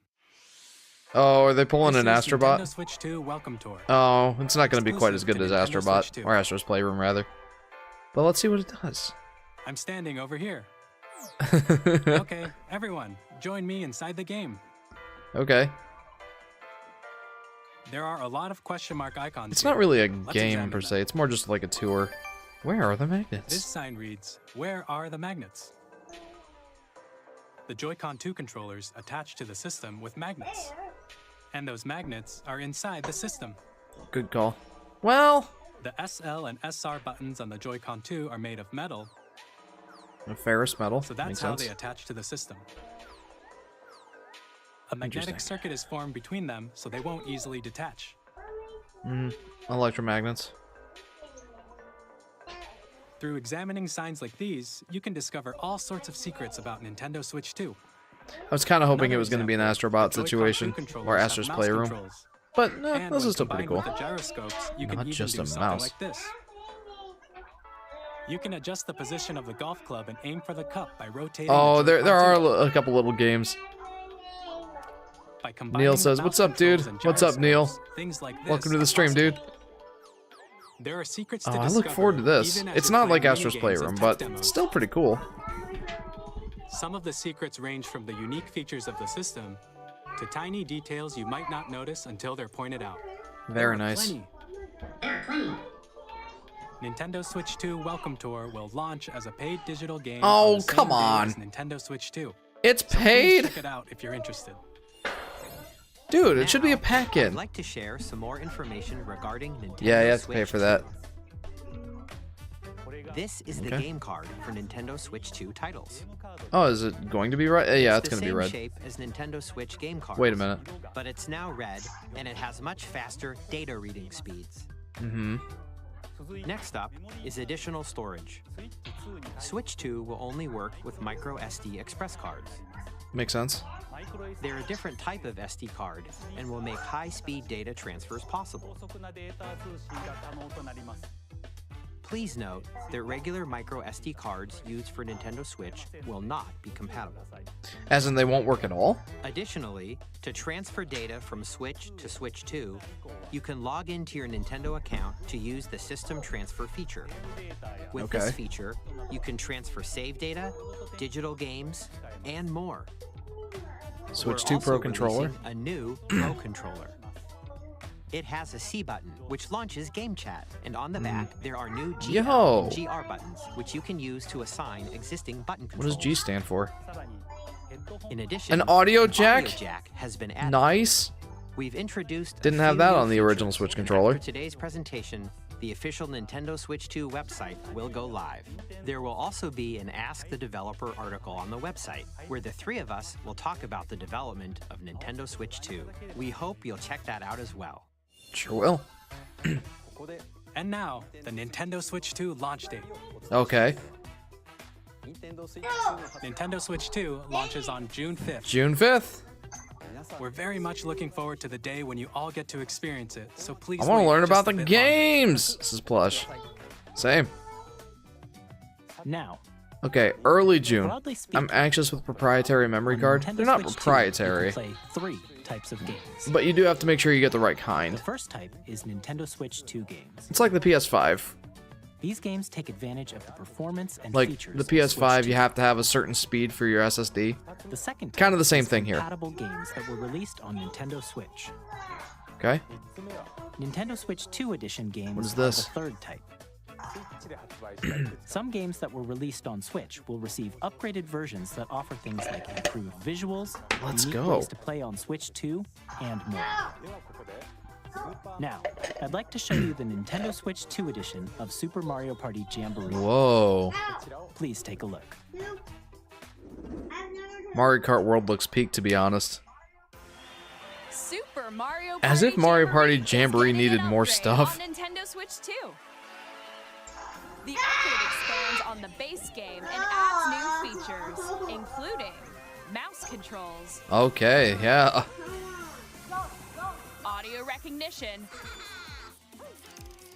A: Oh, are they pulling
E: This
A: an
E: is
A: Astrobot?
E: Nintendo Switch 2 Welcome Tour.
A: Oh, it's not going to be quite as good as
E: Exclusive to Nintendo Switch
A: Astrobot,
E: 2.
A: or Astro's Playroom, rather. But let's see what it does.
E: I'm standing over here. Okay, everyone, join me inside the game.
A: Okay.
E: There are a lot of question mark icons.
A: It's
E: here.
A: not really a
E: Let's
A: game
E: examine
A: per
E: them.
A: se, it's more just like a tour. Where are the
E: This
A: magnets?
E: sign reads, "Where are the magnets?" The Joy-Con 2 controllers attach to the system with magnets. And those magnets are inside the system.
A: Good call. Well,
E: The SL and SR buttons on the Joy-Con 2 are made of metal,
A: a ferrous metal.
E: so that's
A: Makes
E: how
A: sense.
E: they attach to the system. A magnetic
A: Interesting.
E: circuit is formed between them, so they won't easily detach.
A: Electromagnets.
E: Through examining signs like these, you can discover all sorts of secrets about Nintendo Switch 2.
A: I was kind of hoping it
E: Another
A: was going to be an
E: example,
A: Astrobot
E: the Joy-Con
A: situation
E: 2 controllers
A: or
E: have
A: Astro's
E: mouse
A: Playroom,
E: controls.
A: but
E: And
A: this
E: when
A: is still pretty
E: combined
A: cool.
E: with the gyroscopes, you can
A: Not
E: even
A: just
E: do
A: a
E: something
A: mouse.
E: like this. You can adjust the position of the golf club and aim for the cup by rotating.
A: Oh,
E: the
A: there are
E: Joy-Con
A: a couple little games.
E: By combining
A: Neil
E: the
A: says,
E: mouse
A: "What's up, dude?
E: controls and
A: What's up, Neil?
E: gyroscopes, things like this
A: Welcome to the
E: are
A: stream,
E: possible.
A: dude."
E: There are secrets
A: Oh,
E: to
A: I look
E: discover,
A: forward to this.
E: even as
A: It's
E: you're
A: not like
E: playing
A: Astro's
E: minigames
A: Playroom,
E: and
A: but
E: tech demos.
A: still pretty cool.
E: Some of the secrets range from the unique features of the system to tiny details you might not notice until they're pointed out. There
A: Very
E: are
A: nice.
E: plenty. Nintendo Switch 2 Welcome Tour will launch as a paid digital game.
A: Oh,
E: on the same
A: come
E: day
A: on.
E: as Nintendo Switch 2.
A: It's
E: So please
A: paid?
E: check it out if you're interested.
A: Dude, it should be a
F: Now,
A: pack-in.
F: I'd like to share some more information regarding Nintendo
A: Yeah, you have to pay
F: Switch
A: for that.
F: 2. This is the
A: Okay.
F: game card for Nintendo Switch 2 titles.
A: Oh, is it going to be red? Yeah, it's
F: the
A: going to be
F: same
A: red.
F: shape as Nintendo Switch game cards.
A: Wait a minute.
F: But it's now red, and it has much faster data reading speeds.
A: Mm-hmm.
F: Next up is additional storage. Switch 2 will only work with micro SD express cards.
A: Makes sense.
F: They're a different type of SD card and will make high-speed data transfers possible. Please note that regular micro SD cards used for Nintendo Switch will not be compatible.
A: As in they won't work at all?
F: Additionally, to transfer data from Switch to Switch 2, you can log into your Nintendo account to use the System Transfer feature. With
A: Okay.
F: this feature, you can transfer save data, digital games, and more.
A: Switch
F: We're
A: 2
F: also
A: Pro controller.
F: releasing a new Pro controller. It has a C button, which launches Game Chat, and on the back, there are new G
A: Yo.
F: and GR buttons, which you can use to assign existing button
A: What
F: controls.
A: does G stand for?
F: In addition,
A: An audio
F: an
A: jack?
F: has been added.
A: Nice.
F: We've introduced a
A: Didn't have
F: few
A: that
F: new
A: on the original
F: features,
A: Switch
F: and
A: controller.
F: After today's presentation, the official Nintendo Switch 2 website will go live. There will also be an Ask the Developer article on the website, where the three of us will talk about the development of Nintendo Switch 2. We hope you'll check that out as well.
A: Sure will.
E: And now, the Nintendo Switch 2 launch date.
A: Okay.
E: Nintendo Switch 2 launches on June 5th.
A: June 5th.
E: We're very much looking forward to the day when you all get to experience it, so please
A: I want to
E: wait
A: learn
E: just
A: about
E: a
A: the
E: bit longer.
A: games. This is plush. Same.
L: Now,
A: Okay, early June.
L: broadly speaking,
A: I'm anxious with proprietary memory
L: on
A: card.
L: Nintendo
A: They're not
L: Switch 2,
A: proprietary,
L: You can play 3 types of games.
A: but you do have to make sure you get the right
L: The
A: kind.
L: first type is Nintendo Switch 2 games.
A: It's like the PS5.
L: These games take advantage of the performance and
A: Like
L: features
A: the
L: of
A: PS5,
L: Switch 2.
A: you have to have a certain speed for your SSD.
L: The second type
A: Kind of the same
L: is
A: thing here.
L: compatible games that were released on Nintendo Switch.
A: Okay.
L: Nintendo Switch 2 edition games
A: What is
L: are
A: this?
L: the third type. Some games that were released on Switch will receive upgraded versions that offer things like improved visuals,
A: Let's
L: unique
A: go.
L: ways to play on Switch 2, and more. Now, I'd like to show you the Nintendo Switch 2 edition of Super Mario Party Jamboree.
A: Whoa.
L: Please take a look.
A: Mario Kart World looks peak, to be honest.
I: Super Mario
A: As
I: Party
A: if Mario Party
I: is
A: Jamboree
I: getting an
A: needed more
I: upgrade
A: stuff.
I: On Nintendo Switch 2. The upgrade expands on the base game and adds new features, including mouse controls,
A: Okay, yeah.
I: audio recognition,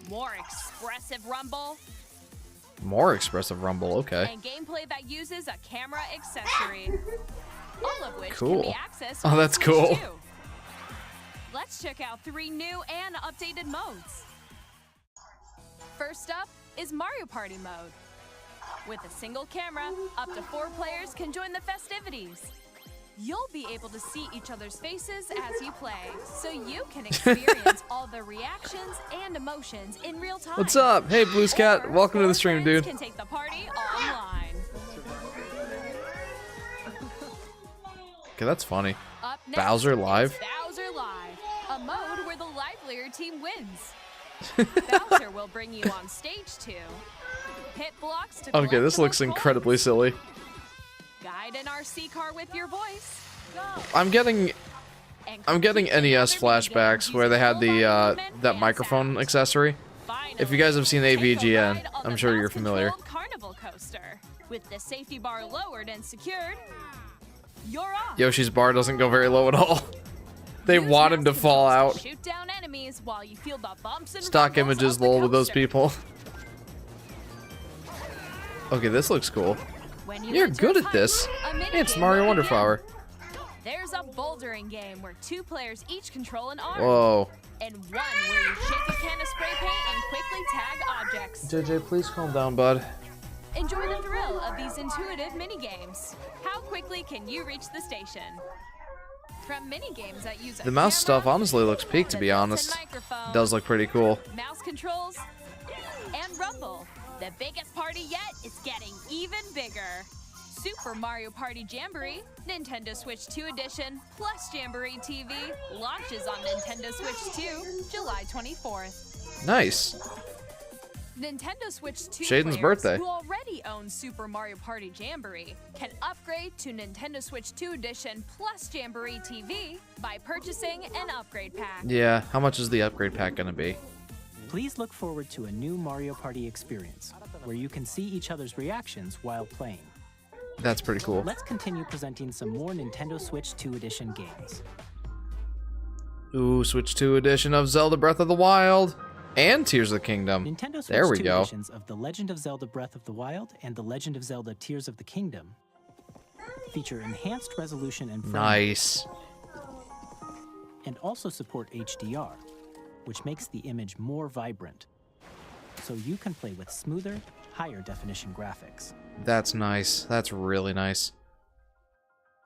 I: more expressive rumble,
A: More expressive rumble, okay.
I: and gameplay that uses a camera accessory. All of which
A: Cool.
I: can be accessed
A: Oh,
I: on
A: that's
I: Switch
A: cool.
I: 2. Let's check out 3 new and updated modes. First up is Mario Party mode. With a single camera, up to 4 players can join the festivities. You'll be able to see each other's faces as you play, so you can experience all the reactions and emotions in real time.
A: What's up? Hey, Blues Cat.
I: Or
A: Welcome to the
I: 4
A: stream,
I: friends
A: dude.
I: can take the party online.
A: Okay, that's funny.
I: Up next
A: Bowser
I: is
A: Live?
I: Bowser Live, a mode where the livelier team wins. Bowser will bring you on stage 2. Hit blocks to
A: Okay,
I: collect
A: this
I: the
A: looks
I: most
A: incredibly
I: points.
A: silly.
I: Guide an RC car with your voice. Go.
A: I'm getting NES flashbacks where they had the that microphone accessory. If you guys have seen
I: Take a
A: AVGN,
I: ride on
A: I'm
I: the
A: sure you're familiar.
I: mouse-controlled Carnival coaster. With the safety bar lowered and secured, you're off.
A: Yoshi's bar doesn't go very low at all. They
I: Use
A: want him to
I: mouse
A: fall
I: controls
A: out.
I: to shoot down enemies while you feel the bumps and
A: Stock
I: rumbles
A: images
I: of the
A: lol with those
I: coaster.
A: people. Okay, this looks cool.
I: When you
A: You're
I: enter
A: good
I: a
A: at
I: pipe,
A: this.
I: a mini
A: It's
I: game
A: Mario
I: will
A: Wonder
I: begin.
A: Flower.
I: There's a bouldering game where 2 players each control an arm.
A: Whoa.
I: And one where you shake a can of spray paint and quickly tag objects.
A: JJ, please calm down, bud.
I: Enjoy the thrill of these intuitive mini-games. How quickly can you reach the station? From mini-games that use a
A: The mouse
I: camera,
A: stuff honestly looks peak, to
I: the
A: be
I: built-in
A: honest.
I: microphone,
A: Does look pretty cool.
I: mouse controls, and rumble. The biggest party yet is getting even bigger. Super Mario Party Jamboree, Nintendo Switch 2 Edition, plus Jamboree TV, launches on Nintendo Switch 2, July 24th.
A: Nice.
I: Nintendo Switch 2
A: Shaden's
I: players
A: birthday.
I: who already own Super Mario Party Jamboree can upgrade to Nintendo Switch 2 Edition plus Jamboree TV by purchasing an upgrade pack.
A: Yeah, how much is the upgrade pack gonna be?
L: Please look forward to a new Mario Party experience, where you can see each other's reactions while playing.
A: That's pretty cool.
L: Let's continue presenting some more Nintendo Switch 2 Edition games.
A: Ooh, Switch 2 edition of Zelda Breath of the Wild and Tears of the Kingdom.
L: Nintendo Switch
A: There we
L: 2
A: go.
L: editions of The Legend of Zelda Breath of the Wild and The Legend of Zelda Tears of the Kingdom feature enhanced resolution and frame rate,
A: Nice.
L: and also support HDR, which makes the image more vibrant, so you can play with smoother, higher definition graphics.
A: That's nice. That's really nice.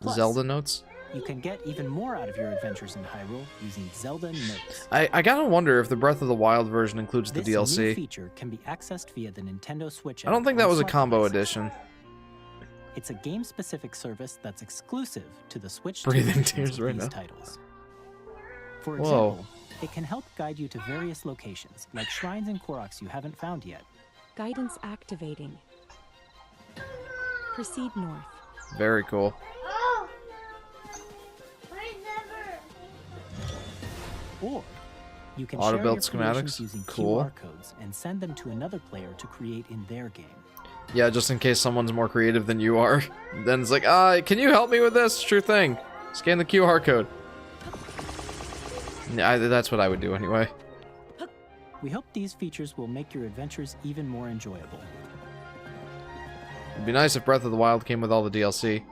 L: Plus,
A: Zelda notes?
L: You can get even more out of your adventures in Hyrule using Zelda Notes.
A: I gotta wonder if the Breath of the Wild version includes the
L: This new
A: DLC.
L: feature can be accessed via the Nintendo Switch
A: I don't
L: app
A: think that
L: on
A: was a
L: select
A: combo
L: devices.
A: edition.
L: It's a game-specific service that's exclusive to the Switch 2
A: Breathing
L: editions
A: tears
L: of
A: right
L: these
A: now.
L: titles. For
A: Whoa.
L: example, it can help guide you to various locations, like shrines and Koroks you haven't found yet.
M: Guidance activating. Proceed north.
A: Very cool.
B: Oh! I never.
L: Or you can
A: Auto
L: share
A: build
L: your creations
A: schematics.
L: using
A: Cool.
L: QR codes and send them to another player to create in their game.
A: Yeah, just in case someone's more creative than you are. Then it's like, can you help me with this? Sure thing. Scan the QR code. Yeah, that's what I would do anyway.
L: We hope these features will make your adventures even more enjoyable.
A: It'd be nice if Breath of the Wild came with all the DLC.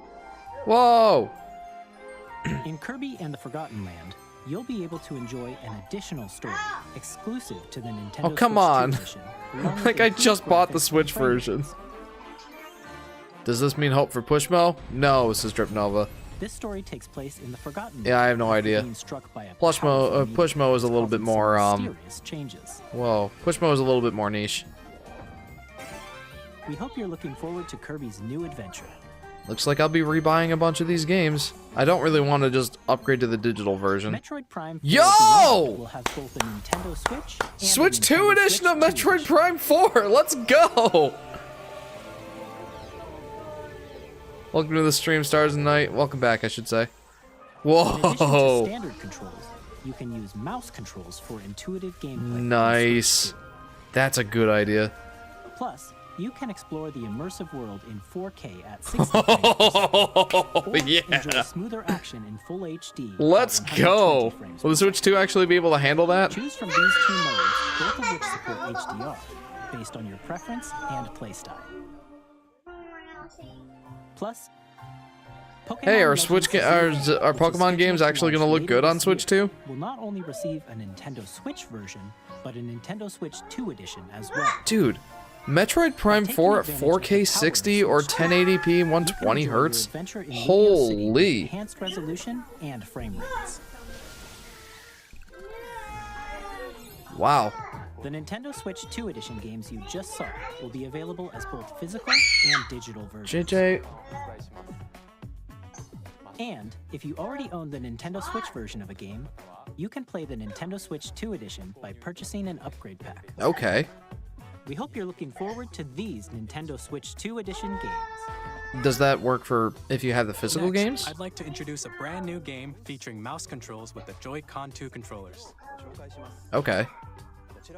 A: Whoa!
L: In Kirby and the Forgotten Land, you'll be able to enjoy an additional story exclusive to the Nintendo
A: Oh, come
L: Switch 2
A: on.
L: edition, along with
A: Like, I
L: improved
A: just bought the
L: graphics and
A: Switch
L: frame
A: version.
L: rates.
A: Does this mean hope for Pushmo? No, says Drip Nova.
L: This story takes place in the Forgotten
A: Yeah, I have no
L: after
A: idea.
L: being struck by a
A: Pushmo,
L: powerful meteor
A: Pushmo is a little bit
L: causing some
A: more,
L: mysterious changes.
A: Whoa. Pushmo is a little bit more niche.
L: We hope you're looking forward to Kirby's new adventure.
A: Looks like I'll be rebuying a bunch of these games. I don't really want to just upgrade to the digital version.
L: Metroid Prime 4
A: Yo!
L: Beyond will have both a Nintendo Switch and a
A: Switch 2
L: Nintendo
A: edition of
L: Switch 2
A: Metroid Prime 4! Let's go! Welcome to the stream, Stars and Night. Welcome back, I should say.
L: In addition to
A: Whoa!
L: standard controls, you can use mouse controls for intuitive gameplay. on
A: Nice.
L: Switch
A: That's a good idea.
L: 2. Plus, you can explore the immersive world in 4K at 60 frames per
A: Oh,
L: second, or
A: yeah.
L: enjoy smoother action in full HD. at
A: Let's
L: 120
A: go!
L: frames
A: Will the
L: per
A: Switch 2 actually be able to handle that?
L: Choose from these two modes, both of which support HDR, based on your preference and playstyle. Plus, Pokemon
A: Hey, are
L: Legends
A: Switch
L: Arceus,
A: are
L: which is
A: Pokemon games
L: scheduled to
A: actually gonna
L: launch
A: look good
L: later
A: on
L: this
A: Switch
L: year,
A: 2?
L: will not only receive a Nintendo Switch version, but a Nintendo Switch 2 edition as well.
A: Dude, Metroid Prime 4 at 4K 60 or 1080p 120 hertz? Holy!
L: Enhanced resolution and frame rates.
A: Wow.
L: The Nintendo Switch 2 edition games you just saw will be available as both physical and digital versions.
A: JJ.
L: And if you already own the Nintendo Switch version of a game, you can play the Nintendo Switch 2 edition by purchasing an upgrade pack.
A: Okay.
L: We hope you're looking forward to these Nintendo Switch 2 edition games.
A: Does that work for if you have the physical
E: Next,
A: games?
E: I'd like to introduce a brand new game featuring mouse controls with the Joy-Con 2 controllers.
A: Okay.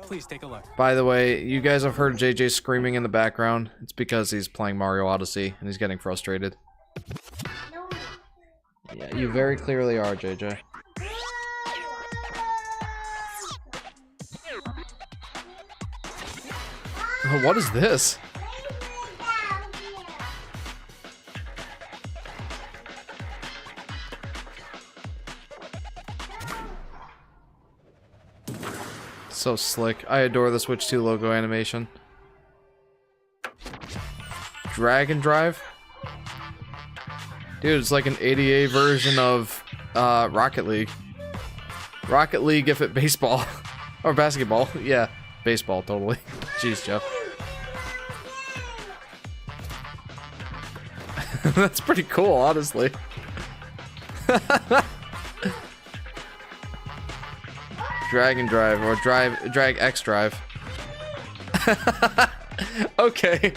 E: Please take a look.
A: By the way, you guys have heard JJ screaming in the background. It's because he's playing Mario Odyssey and he's getting frustrated. Yeah, you very clearly are, JJ. What is this? So slick. I adore the Switch 2 logo animation. Drag and drive? Dude, it's like an ADA version of Rocket League. Rocket League if it baseball. Or basketball. Yeah, baseball, totally. Jeez, Jeff. That's pretty cool, honestly. Drag and drive, or drag X drive. Okay,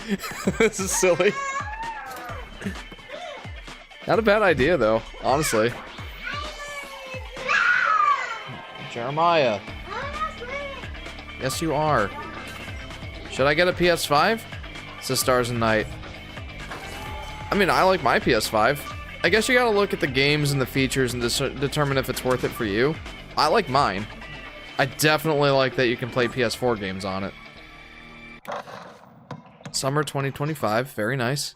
A: this is silly. Not a bad idea, though, honestly. Jeremiah. Yes, you are. Should I get a PS5? Says Stars and Night. I mean, I like my PS5. I guess you gotta look at the games and the features and determine if it's worth it for you. I like mine. I definitely like that you can play PS4 games on it. Summer 2025, very nice.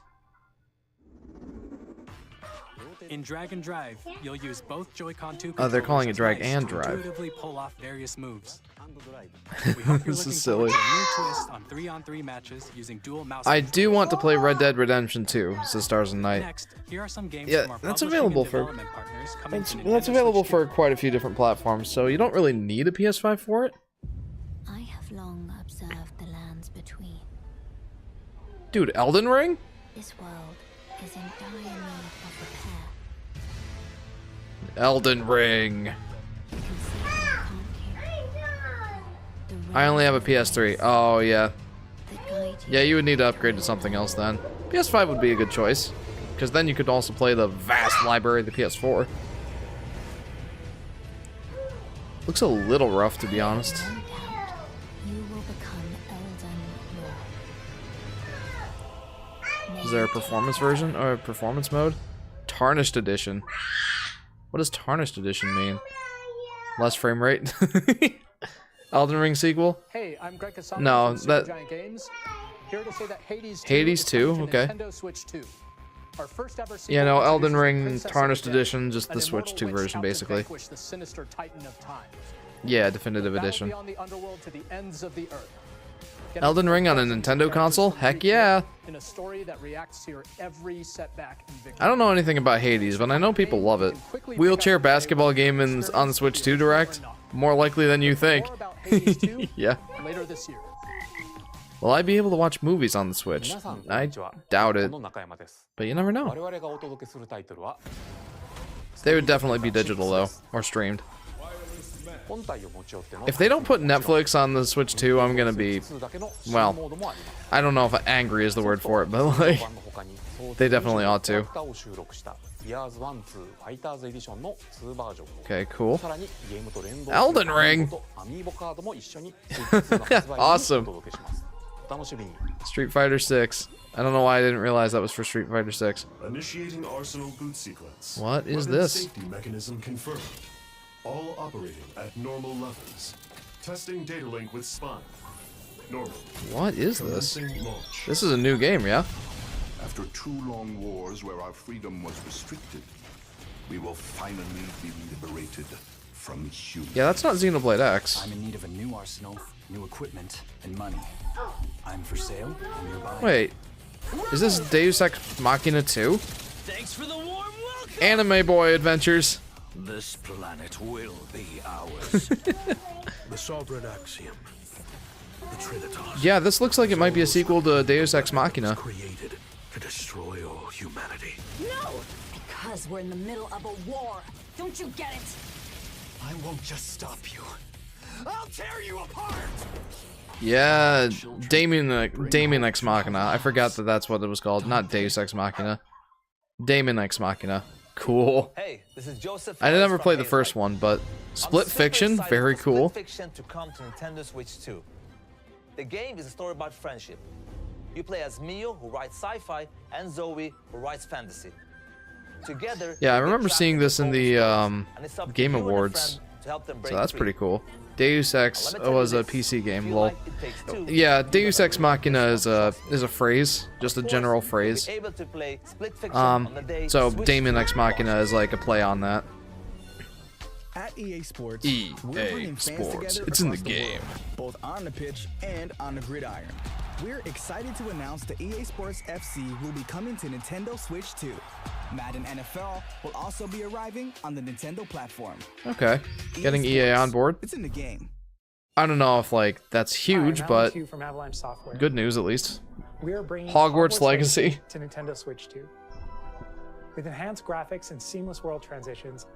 E: In Drag and Drive, you'll use both Joy-Con 2
A: Oh, they're calling it Drag
E: controllers
A: and
E: to
A: Drive.
E: intuitively pull off various moves. We hope you're
A: This is
E: looking
A: silly.
E: forward to a new twist on 3-on-3 matches using dual mouse
A: I do want to play Red Dead Redemption 2, says Stars and Night.
E: Next, here are some games
A: Yeah,
E: from our
A: that's
E: publishing
A: available
E: and
A: for
E: development partners coming to
A: that's
E: Nintendo
A: available
E: Switch
A: for quite a few different platforms, so you don't really need a PS5 for it.
N: I have long observed the lands between.
A: Dude, Elden Ring?
N: This world is in dire need of repair.
A: Elden Ring. I only have a PS3. Oh, yeah. Yeah, you would need to upgrade to something else then. PS5 would be a good choice, because then you could also play the vast library of the PS4. Looks a little rough, to be honest.
N: You will become Elden Lord.
A: Is there a performance version or a performance mode? Tarnished Edition. What does Tarnished Edition mean? Less frame rate? Elden Ring sequel?
O: Hey, I'm Greg Casano
A: No,
O: from
A: that
O: Supergiant Games. Here to say that Hades 2
A: Hades
O: is
A: 2?
O: coming to
A: Okay.
O: Nintendo Switch 2. Our first ever
A: Yeah, no,
O: sequel
A: Elden
O: introduces the
A: Ring
O: Princess of
A: Tarnished
O: the Dead,
A: Edition, just
O: an
A: the Switch
O: immortal
A: 2
O: witch
A: version,
O: out to
A: basically.
O: vanquish the sinister Titan of Time.
A: Yeah, definitive
O: Battle
A: edition.
O: beyond the underworld to the ends of the earth. Get
A: Elden Ring on a Nintendo console? Heck yeah!
O: in a story that reacts to your every setback and victory.
A: I don't know anything about Hades, but I know people love it. Wheelchair basketball game on the Switch 2 Direct? More likely than you think. Yeah.
O: Later this year.
A: Will I be able to watch movies on the Switch? I doubt it. But you never know. They would definitely be digital though, or streamed. If they don't put Netflix on the Switch 2, I'm gonna be, well, I don't know if angry is the word for it, but like, they definitely ought to. Okay, cool. Elden Ring! Awesome. Street Fighter 6. I don't know why I didn't realize that was for Street Fighter 6.
P: Initiating Arsenal boot sequence.
A: What is
P: Weapon
A: this?
P: Safety mechanism confirmed. All operating at normal levels. Testing data link with spine. Normal.
A: What is this?
P: Commencing launch.
A: This is a new game, yeah?
Q: After 2 long wars where our freedom was restricted, we will finally be liberated from humans.
A: Yeah, that's not Xenoblade X.
R: I'm in need of a new arsenal, new equipment, and money. I'm for sale, and you're buying.
A: Wait, is this Deus Ex Machina 2?
R: Thanks for the warm welcome!
A: Anime Boy Adventures.
R: This planet will be ours.
P: The sovereign axiom. The Trinitas.
A: Yeah, this looks like it might be a sequel to Deus Ex Machina.
P: Created to destroy all humanity.
C: No! Because we're in the middle of a war. Don't you get it?
R: I won't just stop you. I'll tear you apart!
A: Yeah, Damien Ex Machina. I forgot that that's what it was called. Not Deus Ex Machina. Damon Ex Machina. Cool.
S: Hey, this is Joseph.
A: I never played the first one, but Split Fiction, very cool.
S: Split Fiction to come to Nintendo Switch 2. The game is a story about friendship. You play as Mio, who writes sci-fi, and Zoe, who writes fantasy. Together,
A: yeah, I remember seeing this in the Game Awards, so that's pretty cool. Deus Ex was a PC game, lol. Yeah, Deus Ex Machina is a phrase, just a general phrase. So Daemon Ex Machina is like a play on that.
T: At EA Sports,
A: EA
T: we're bringing fans
A: Sports,
T: together
A: it's in the
T: across
A: game.
T: world, both on the pitch and on the gridiron. We're excited to announce the EA Sports FC will be coming to Nintendo Switch 2. Madden NFL will also be arriving on the Nintendo platform.
A: Okay, getting EA on board.
T: It's in the game.
A: I don't know if like that's huge,
O: Hi, I'm
A: but
O: Alan Q from Avalanche Software.
A: good news at least.
O: We are bringing
A: Hogwarts Legacy
O: to Nintendo Switch 2. With enhanced graphics and seamless world transitions.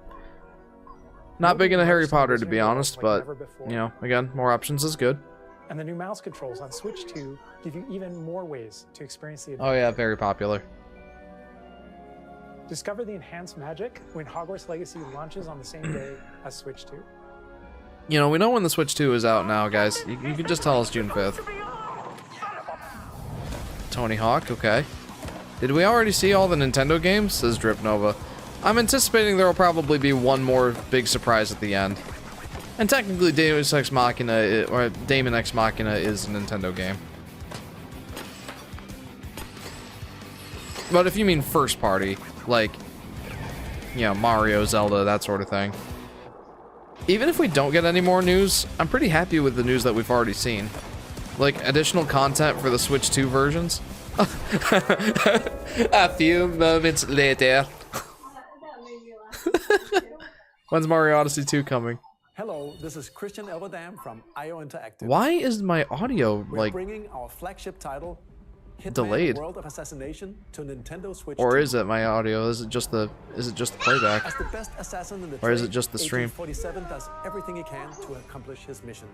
A: Not big into Harry Potter, to be honest, but you know, again, more options is good.
O: And the new mouse controls on Switch 2 give you even more ways to experience the
A: adventure. Oh yeah, very popular.
O: Discover the enhanced magic when Hogwarts Legacy launches on the same day as Switch 2.
A: You know, we know when the Switch 2 is out now, guys. You can just tell us June 5th. Tony Hawk, okay. Did we already see all the Nintendo games? Says Drip Nova. I'm anticipating there will probably be one more big surprise at the end. And technically Deus Ex Machina, or Daemon Ex Machina is a Nintendo game. But if you mean first party, like, you know, Mario, Zelda, that sort of thing. Even if we don't get any more news, I'm pretty happy with the news that we've already seen. Like, additional content for the Switch 2 versions. A few moments later. When's Mario Odyssey 2 coming?
U: Hello, this is Christian Elverdam from IO Interactive.
A: Why is my audio,
U: We're
A: like,
U: bringing our flagship title, Hitman
A: delayed?
U: World of Assassination, to Nintendo Switch
A: Or
U: 2.
A: is it my audio? Is it just the playback?
U: As the best assassin in the
A: Or is
U: trade,
A: it just the stream?
U: Agent 47 does everything he can to accomplish his mission.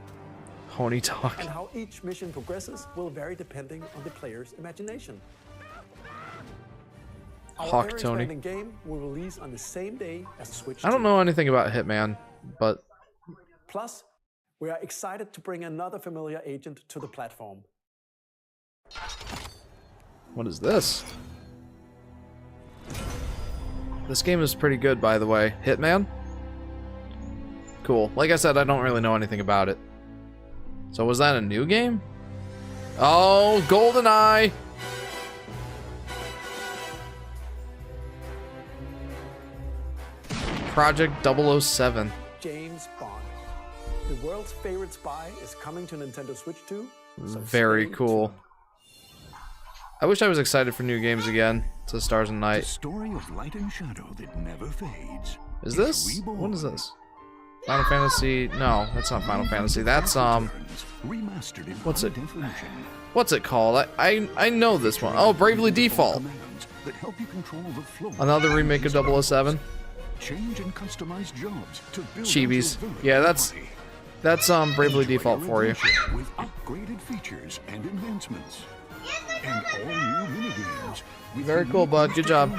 A: Honey talk.
U: And how each mission progresses will vary depending on the player's imagination. Our
A: Hawk
U: area
A: Tony.
U: expanding game will release on the same day as Switch 2.
A: I don't know anything about Hitman, but
U: Plus, we are excited to bring another familiar agent to the platform.
A: what is this? This game is pretty good, by the way. Hitman? Cool. Like I said, I don't really know anything about it. So was that a new game? Oh, GoldenEye! Project 007.
U: James Bond. The world's favorite spy is coming to Nintendo Switch 2. So
A: Very
U: stay
A: cool.
U: tuned.
A: I wish I was excited for new games again. To Stars and Night.
Q: The story of light and shadow that never fades.
A: Is this? What is this? Final Fantasy? No, that's not Final Fantasy. That's
Q: Remastered in
A: what's it?
Q: high definition.
A: What's it called? I know this one. Oh, Bravely Default.
Q: That help you control the flow.
A: Another remake of 007.
Q: Change and customize jobs to build
A: Chibis.
Q: out your
A: Yeah, that's Bravely Default for you.
Q: with upgraded features and advancements. And all new minigames. with
A: Very cool, bud. Good job.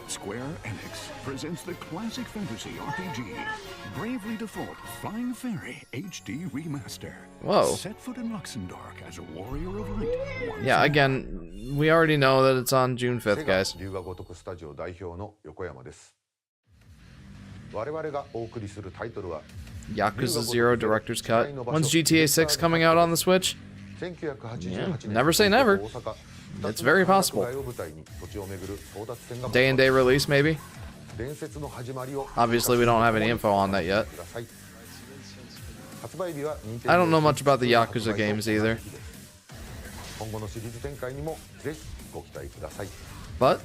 Q: Square Enix presents the classic fantasy RPG, Bravely Default Flying Fairy HD Remaster.
A: Whoa.
Q: Set foot in Luxembourg as a warrior of light.
A: Yeah, again, we already know that it's on June 5th, guys.
V: 龍が如くスタジオ代表の横山です。我々がお送りするタイトルは
A: Yakuza 0 Director's Cut. When's GTA 6 coming out on the Switch? Yeah, never say never. It's very possible. Day and day release, maybe? Obviously, we don't have any info on that yet. I don't know much about the Yakuza games either. But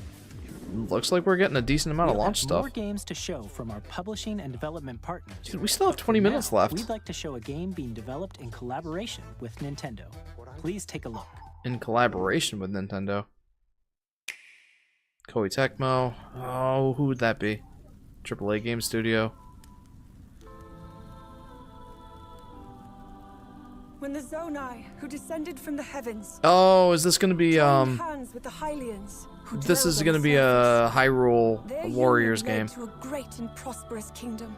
A: looks like we're getting a decent amount of launch stuff.
L: More games to show from our publishing and development partners.
A: Dude, we still have 20 minutes left.
L: We'd like to show a game being developed in collaboration with Nintendo. Please take a look.
A: In collaboration with Nintendo. Koei Tecmo. Oh, who would that be? AAA Game Studio.
H: when the Zonai, who descended from the heavens,
A: Oh, is this gonna be
H: joined hands with the Hylians, who
A: this
H: dwelled
A: is
H: on
A: gonna
H: the
A: be
H: surface.
A: a Hyrule
H: Their
A: Warriors
H: union
A: game.
H: led to a great and prosperous kingdom.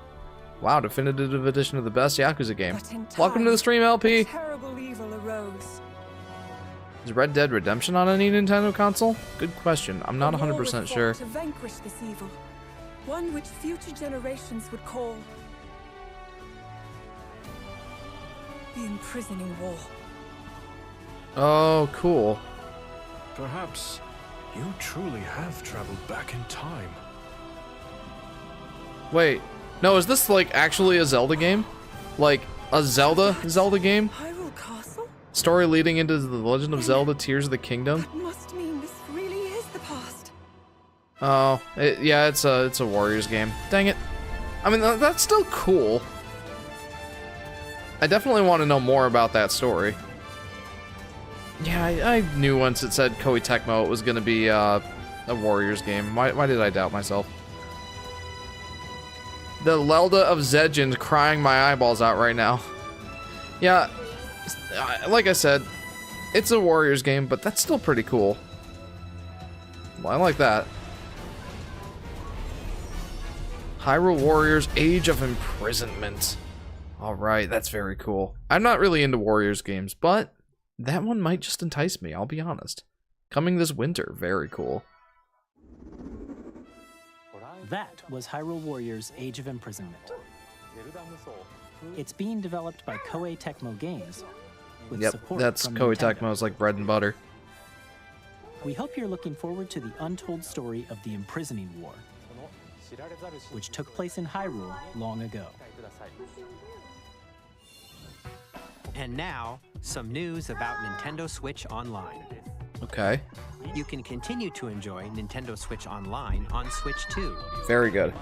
A: Wow, definitive edition of the best Yakuza game.
H: But in
A: Welcome to
H: time,
A: the stream,
H: a
A: LP.
H: terrible evil arose.
A: Is Red Dead Redemption on any Nintendo console? Good question. I'm not
H: A war
A: 100%
H: was fought
A: sure.
H: to vanquish this evil, one which future generations would call the imprisoning war.
A: Oh, cool.
K: Perhaps you truly have traveled back in time.
A: Wait, no, is this like actually a Zelda game? Like a Zelda game?
H: Hyrule Castle?
A: Story leading into the Legend of Zelda Tears of the Kingdom?
H: That must mean this really is the past.
A: Oh, yeah, it's a Warriors game. Dang it. I mean, that's still cool. I definitely want to know more about that story. Yeah, I knew once it said Koei Tecmo it was going to be a Warriors game. Why did I doubt myself? The Lelda of Zedjin crying my eyeballs out right now. Yeah, like I said, it's a Warriors game, but that's still pretty cool. Well, I like that. Hyrule Warriors Age of Imprisonment. Alright, that's very cool. I'm not really into Warriors games, but that one might just entice me, I'll be honest. Coming this winter, very cool.
L: That was Hyrule Warriors Age of Imprisonment. It's being developed by Koei Tecmo Games. With
A: Yep,
L: support
A: that's
L: from
A: Koei
L: Nintendo.
A: Tecmo's like bread and butter.
L: We hope you're looking forward to the untold story of the Imprisoning War, which took place in Hyrule long ago.
F: And now, some news about Nintendo Switch Online.
A: Okay,
F: You can continue to enjoy Nintendo Switch Online on Switch 2.
A: very good.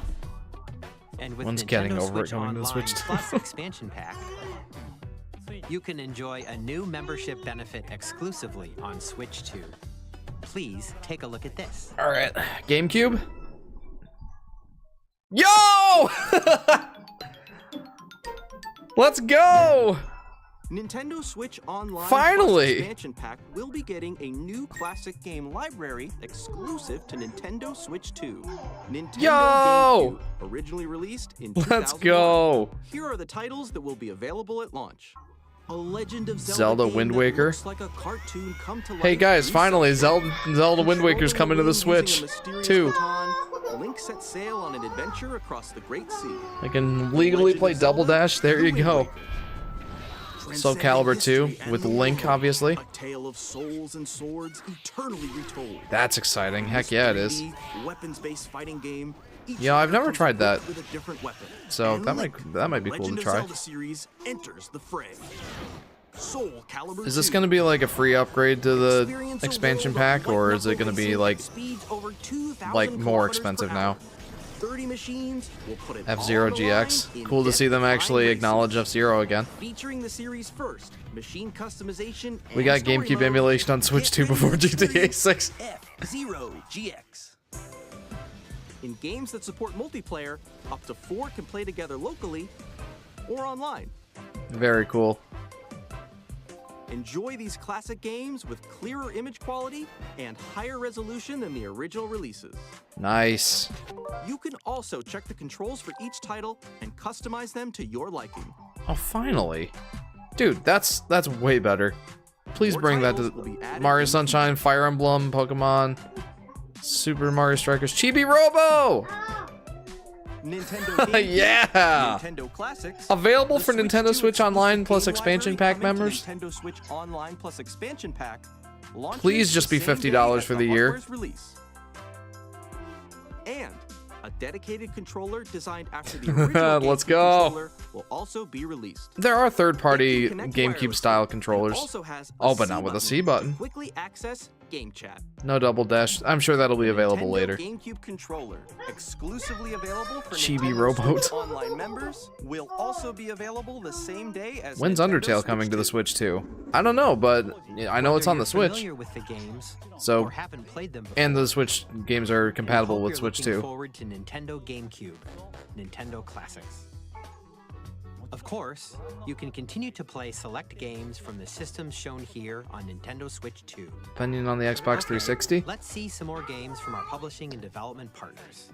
F: And with
A: One's
F: Nintendo
A: getting over it
F: Switch
A: going to the
F: Online
A: Switch 2.
F: Plus expansion pack, you can enjoy a new membership benefit exclusively on Switch 2. Please take a look at this.
A: Alright, GameCube? Yo! Let's go!
D: Nintendo Switch Online
A: Finally!
D: Plus expansion pack will be getting a new classic game library exclusive to Nintendo Switch 2. Nintendo
A: Yo!
D: GameCube, originally released in
A: Let's
D: 2001.
A: go!
D: Here are the titles that will be available at launch. A Legend of
A: Zelda
D: game
A: Wind
D: that
A: Waker.
D: looks like a cartoon come to
A: Hey
D: life.
A: guys, finally,
D: Reset
A: Zelda Wind Waker's coming to the Switch, too.
D: Link set sail on an adventure across the Great Sea.
A: I can legally play Double Dash, there you go. Soul Calibur 2, with Link, obviously.
D: A tale of souls and swords eternally retold.
A: That's exciting, heck yeah it is.
D: Weapons-based fighting game.
A: Yeah, I've never tried that.
D: With a different weapon.
A: So
D: And
A: that
D: Link,
A: might be
D: the
A: cool to
D: Legend of
A: try.
D: Zelda series enters the fray. Soul Calibur
A: Is this
D: 2.
A: gonna be like a free upgrade to the expansion pack, or is it gonna be like more expensive now?
D: 30 machines will put it
A: F-Zero
D: all on the
A: GX.
D: line in
A: Cool to see them
D: death-defying
A: actually
D: races.
A: acknowledge F-Zero again.
D: Featuring the series first, machine customization,
A: We
D: and
A: got
D: story
A: GameCube
D: mode.
A: emulation on Switch 2 before GTA 6.
D: F-Zero GX. In games that support multiplayer, up to 4 can play together locally or online.
A: Very cool.
D: Enjoy these classic games with clearer image quality and higher resolution than the original releases.
A: Nice.
D: You can also check the controls for each title and customize them to your liking.
A: Oh, finally. Dude, that's way better. Please bring that to Mario Sunshine, Fire Emblem, Pokemon, Super Mario Strikers, Chibi Robo!
D: Nintendo GameCube,
A: Yeah!
D: Nintendo Classics.
A: Available
D: the
A: for Nintendo
D: 2
A: Switch Online
D: exclusive
A: plus
D: game
A: expansion
D: library
A: pack
D: coming to
A: members.
D: Nintendo Switch Online plus expansion pack. launches
A: Please just be
D: the same day
A: $50
D: as
A: for the year.
D: hardware's release. And a dedicated controller designed after the original
A: Let's
D: GameCube
A: go.
D: controller will also be released.
A: There are third-party
D: Connect
A: GameCube style
D: wirelessly,
A: controllers.
D: and also has a
A: Oh, but not with a C button.
D: to quickly access Game Chat.
A: No Double Dash. I'm sure that'll be available
D: Nintendo
A: later.
D: GameCube controller, exclusively available for
A: Chibi
D: Nintendo
A: Rowboat.
D: Switch Online members, will also be available the same day as
A: When's
D: Nintendo
A: Undertale
D: Switch
A: coming to the
D: 2.
A: Switch too? I don't know, but I know it's on the Switch.
F: Familiar with the games,
A: So,
F: or haven't played them before,
A: and the Switch games are compatible
F: hope
A: with
F: you're
A: Switch
F: looking
A: 2.
F: forward to Nintendo GameCube, Nintendo Classics. Of course, you can continue to play select games from the systems shown here on Nintendo Switch 2.
A: Opinion on the Xbox 360?
F: Let's see some more games from our publishing and development partners.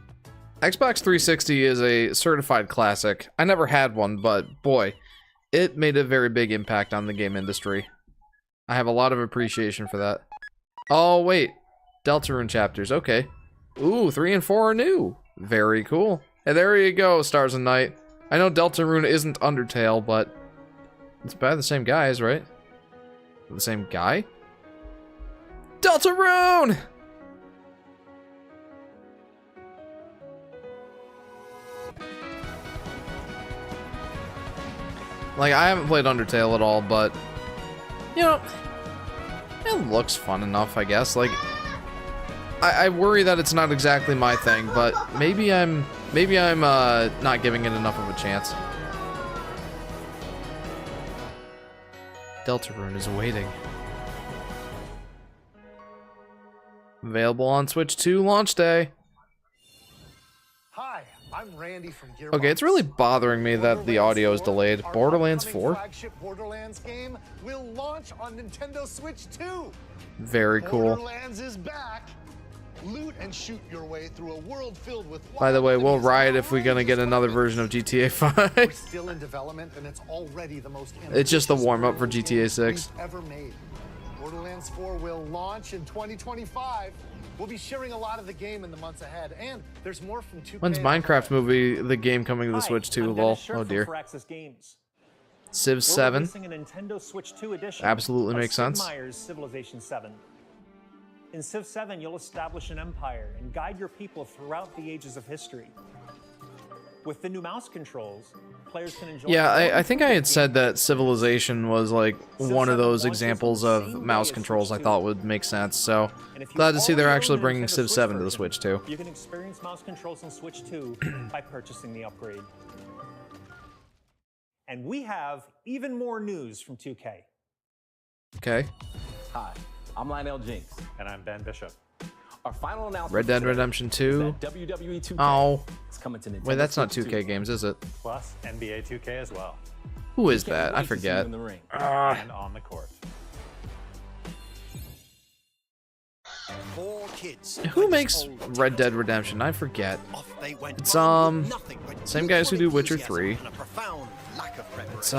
A: Xbox 360 is a certified classic. I never had one, but boy, it made a very big impact on the game industry. I have a lot of appreciation for that. Oh, wait. Deltarune chapters, okay. Ooh, 3 and 4 are new. Very cool. Hey, there you go, Stars and Night. I know Deltarune isn't Undertale, but it's by the same guys, right? The same guy? Deltarune! Like, I haven't played Undertale at all, but you know, it looks fun enough, I guess. Like, I worry that it's not exactly my thing, but maybe I'm not giving it enough of a chance. Deltarune is awaiting. Available on Switch 2 launch day.
G: Hi, I'm Randy from Gearbox.
A: Okay, it's really bothering me that the audio is delayed. Borderlands 4?
G: Flagship Borderlands game will launch on Nintendo Switch 2.
A: Very cool.
G: Borderlands is back. Loot and shoot your way through a world filled with.
A: By the way, we'll riot if we're gonna get another version of GTA 5.
G: We're still in development, and it's already the most.
A: It's just the warm-up for GTA 6.
G: Ever made. Borderlands 4 will launch in 2025. We'll be sharing a lot of the game in the months ahead, and there's more from 2K.
A: When's Minecraft movie, the game coming to the Switch 2? Lol. Oh dear. Civ 7.
J: A Nintendo Switch 2 edition
A: Absolutely makes sense.
J: Sid Meier's Civilization 7. In Civ 7, you'll establish an empire and guide your people throughout the ages of history. With the new mouse controls, players can enjoy.
A: Yeah, I think I had said that Civilization was like one of those examples of mouse controls I thought would make sense. So glad to see they're actually bringing Civ 7 to the Switch too.
J: You can experience mouse controls on Switch 2 by purchasing the upgrade. And we have even more news from 2K.
A: Okay.
W: Hi, I'm Lionel Jinks.
J: And I'm Ben Bishop.
W: Our final announcement
A: Red Dead Redemption 2.
W: WWE 2K
A: Oh.
W: is coming to Nintendo.
A: Wait, that's not
W: Switch
A: 2K
W: 2.
A: games, is it?
J: Plus NBA 2K as well.
A: Who is that? I forget.
J: And on the court.
X: Four kids.
A: Who makes Red Dead Redemption? I forget. It's same guys who do Witcher 3. It's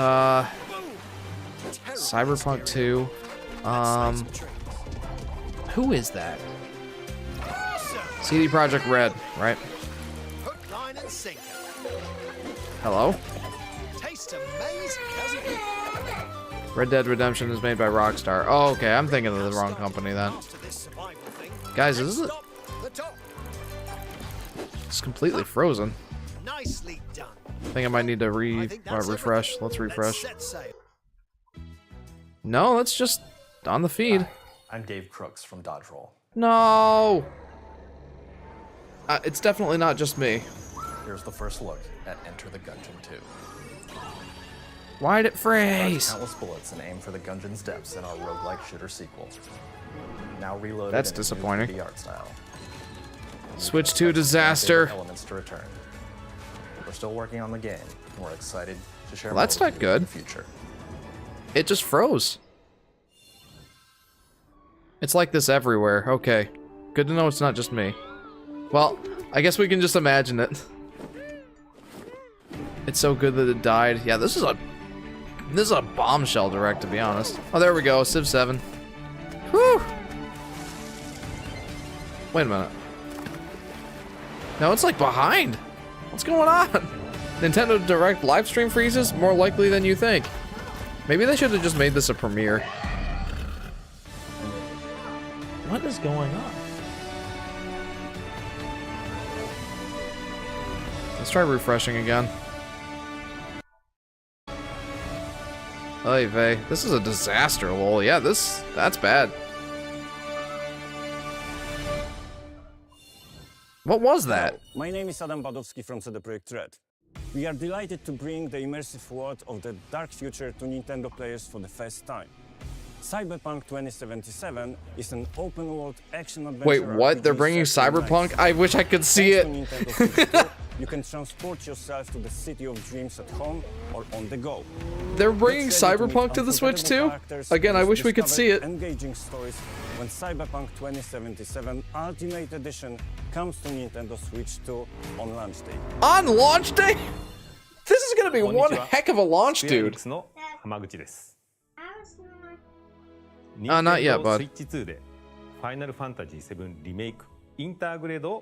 A: Cyberpunk 2. Who is that? CD Projekt Red, right?
X: Hook, line, and sinker.
A: Hello?
X: Tastes amazing, doesn't it?
A: Red Dead Redemption is made by Rockstar. Oh, okay, I'm thinking of the wrong company then. Guys, this is it's completely frozen.
X: Nicely done.
A: I think I might need to refresh. Let's refresh. No, that's just on the feed.
R: I'm Dave Crooks from Dodge Roll.
A: No! It's definitely not just me.
R: Here's the first look at Enter the Gungeon 2.
A: Why'd it freeze?
R: Countless bullets and aim for the Gungeon's depths in our roguelike shooter sequel. Now reloaded.
A: That's
R: in its new
A: disappointing.
R: 3D art style.
A: Switch 2 disaster.
R: Elements to return. We're still working on the game, and we're excited to share.
A: Well, that's
R: more
A: not
R: with you in
A: good.
R: the future.
A: It just froze. It's like this everywhere. Okay. Good to know it's not just me. Well, I guess we can just imagine it. It's so good that it died. Yeah, this is a bombshell direct, to be honest. Oh, there we go. Civ 7. Whew. Wait a minute. No, it's like behind. What's going on? Nintendo Direct livestream freezes? More likely than you think. Maybe they should have just made this a premiere. What is going on? Let's try refreshing again. Oy vey. This is a disaster, lol. Yeah, that's bad. What was that?
Y: Hello, my name is Adam Badowski from CD Projekt Red. We are delighted to bring the immersive world of the dark future to Nintendo players for the first time. Cyberpunk 2077 is an open-world action-adventure.
A: Wait, what? They're bringing Cyberpunk? I wish I could see it.
Y: you can transport yourself to the city of dreams at home or on the go.
A: They're bringing Cyberpunk to the Switch too? Again, I wish we could see it.
Y: Engaging stories when Cyberpunk 2077 Ultimate Edition comes to Nintendo Switch 2 on launch day.
A: On launch day? This is gonna be one heck of a launch, dude. Not yet, bud.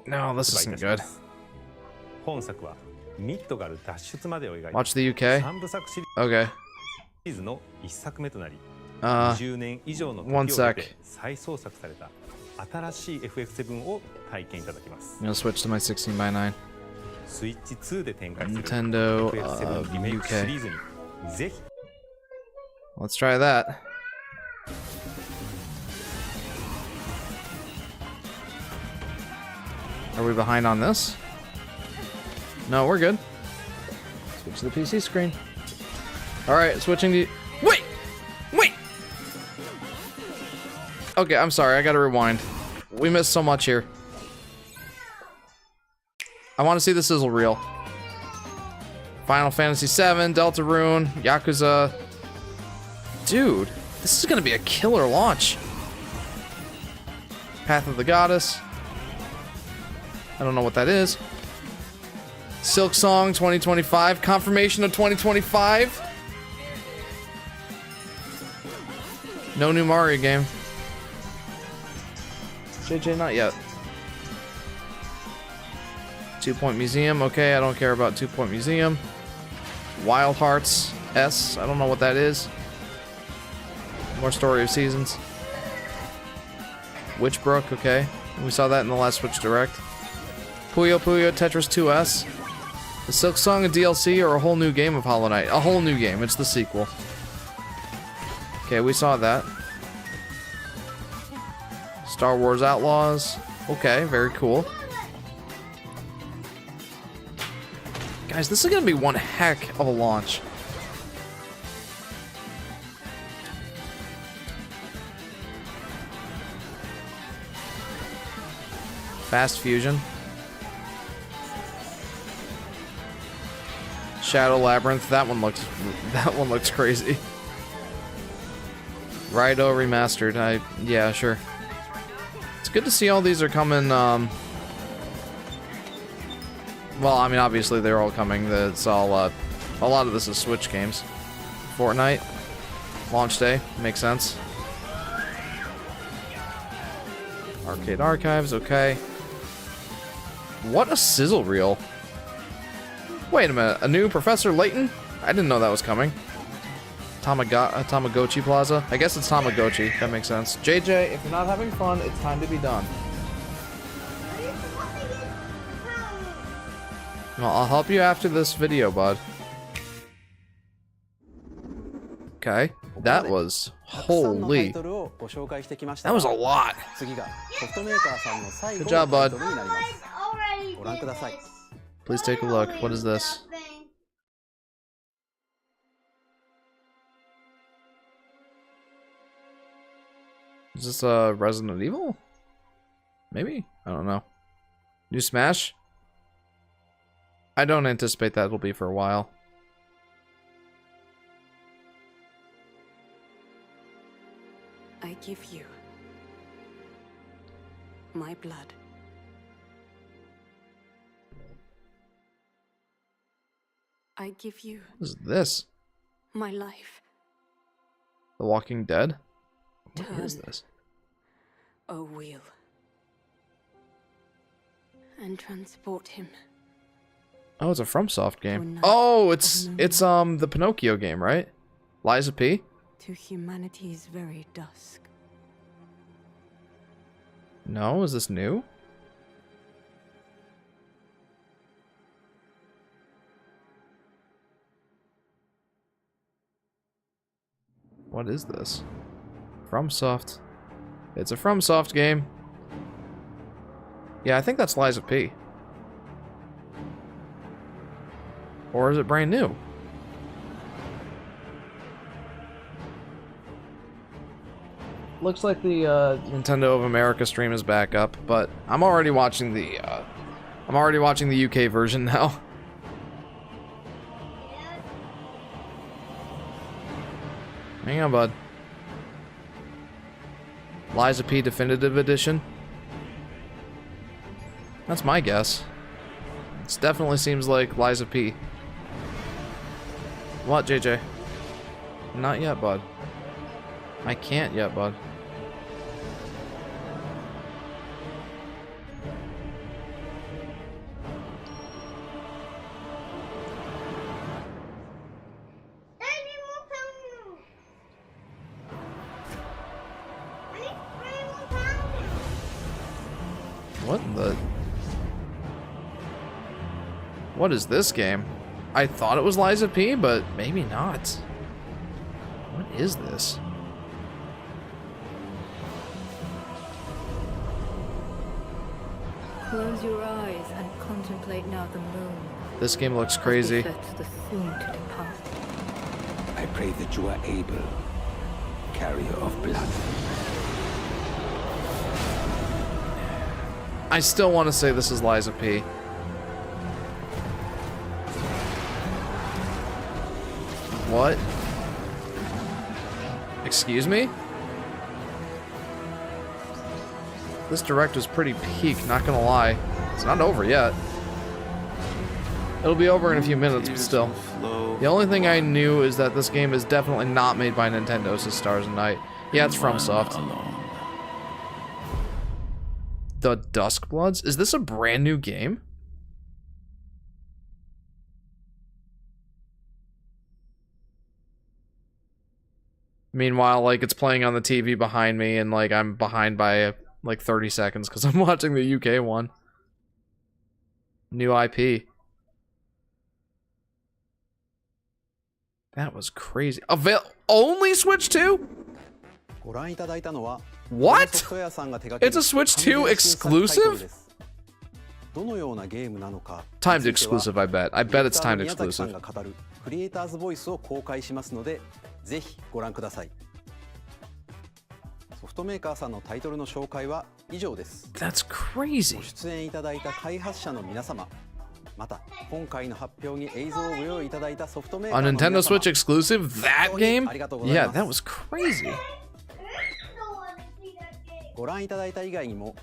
A: No, this isn't good. Watch the UK. Okay. 1 sec. I'm gonna switch to my 16:9. Nintendo UK. Let's try that. Are we behind on this? No, we're good. Switch to the PC screen. Alright, switching to... Wait! Wait! Okay, I'm sorry, I gotta rewind. We missed so much here. I want to see the sizzle reel. Final Fantasy VII, Deltarune, Yakuza. Dude, this is gonna be a killer launch. Path of the Goddess. I don't know what that is. Silk Song 2025. Confirmation of 2025. No new Mario game. JJ, not yet. 2 Point Museum. Okay, I don't care about 2 Point Museum. Wild Hearts S. I don't know what that is. More Story of Seasons. Witchbrook. Okay, we saw that in the last Switch Direct. Puyo Puyo Tetris 2S. The Silk Song and DLC or a whole new game of Hollow Knight? A whole new game. It's the sequel. Okay, we saw that. Star Wars Outlaws. Okay, very cool. Guys, this is gonna be one heck of a launch. Fast Fusion. Shadow Labyrinth. That one looks crazy. Raido Remastered. Yeah, sure. It's good to see all these are coming. Well, I mean, obviously they're all coming. It's all a lot of this is Switch games. Fortnite launch day makes sense. Arcade Archives. Okay. What a sizzle reel. Wait a minute, a new Professor Layton? I didn't know that was coming. Tamagotchi Plaza? I guess it's Tamagotchi, that makes sense. JJ, if you're not having fun, it's time to be done. Well, I'll help you after this video, bud. Okay, that was... Holy. That was a lot. Good job, bud. Please take a look. What is this? Is this Resident Evil? Maybe? I don't know. New Smash? I don't anticipate that it'll be for a while.
H: I give you my blood. I give you...
A: What is this?
H: My life.
A: The Walking Dead? What
H: Turn
A: is this?
H: a wheel. And transport him.
A: Oh, it's a FromSoft game. Oh, it's the Pinocchio game, right? Liza P?
H: To humanity's very dusk.
A: No, is this new? What is this? FromSoft. It's a FromSoft game. Yeah, I think that's Liza P. Or is it brand new? Looks like the Nintendo of America stream is back up, but I'm already watching the I'm already watching the UK version now. Hang on, bud. Liza P Definitive Edition. That's my guess. It definitely seems like Liza P. What, JJ? Not yet, bud. I can't yet, bud. What the? What is this game? I thought it was Liza P, but maybe not. What is this?
B: Close your eyes and contemplate now the moon.
A: This game looks crazy.
B: The soon to depart.
E: I pray that you are able, carrier of blood.
A: I still want to say this is Liza P. What? Excuse me? This direct was pretty peak, not gonna lie. It's not over yet. It'll be over in a few minutes, but still. The only thing I knew is that this game is definitely not made by Nintendo, so Stars and Night. Yeah, it's FromSoft. The Duskbloods? Is this a brand new game? Meanwhile, like, it's playing on the TV behind me, and, like, I'm behind by, like, 30 seconds because I'm watching the UK one. New IP. That was crazy. Only Switch 2? What? It's a Switch 2 exclusive? Timed exclusive, I bet. I bet it's timed exclusive.
F: クリエイターズボイスを公開しますので、ぜひご覧ください。ソフトメーカーさんのタイトルの紹介は以上です。
A: That's crazy.
F: ご出演いただいた開発者の皆様、また今回の発表に映像をご用意いただいたソフトメーカー
A: On
F: の皆様、
A: Nintendo Switch exclusive? That game?
F: ありがとうございます。
A: Yeah, that was crazy.
F: ご覧いただいた以外にも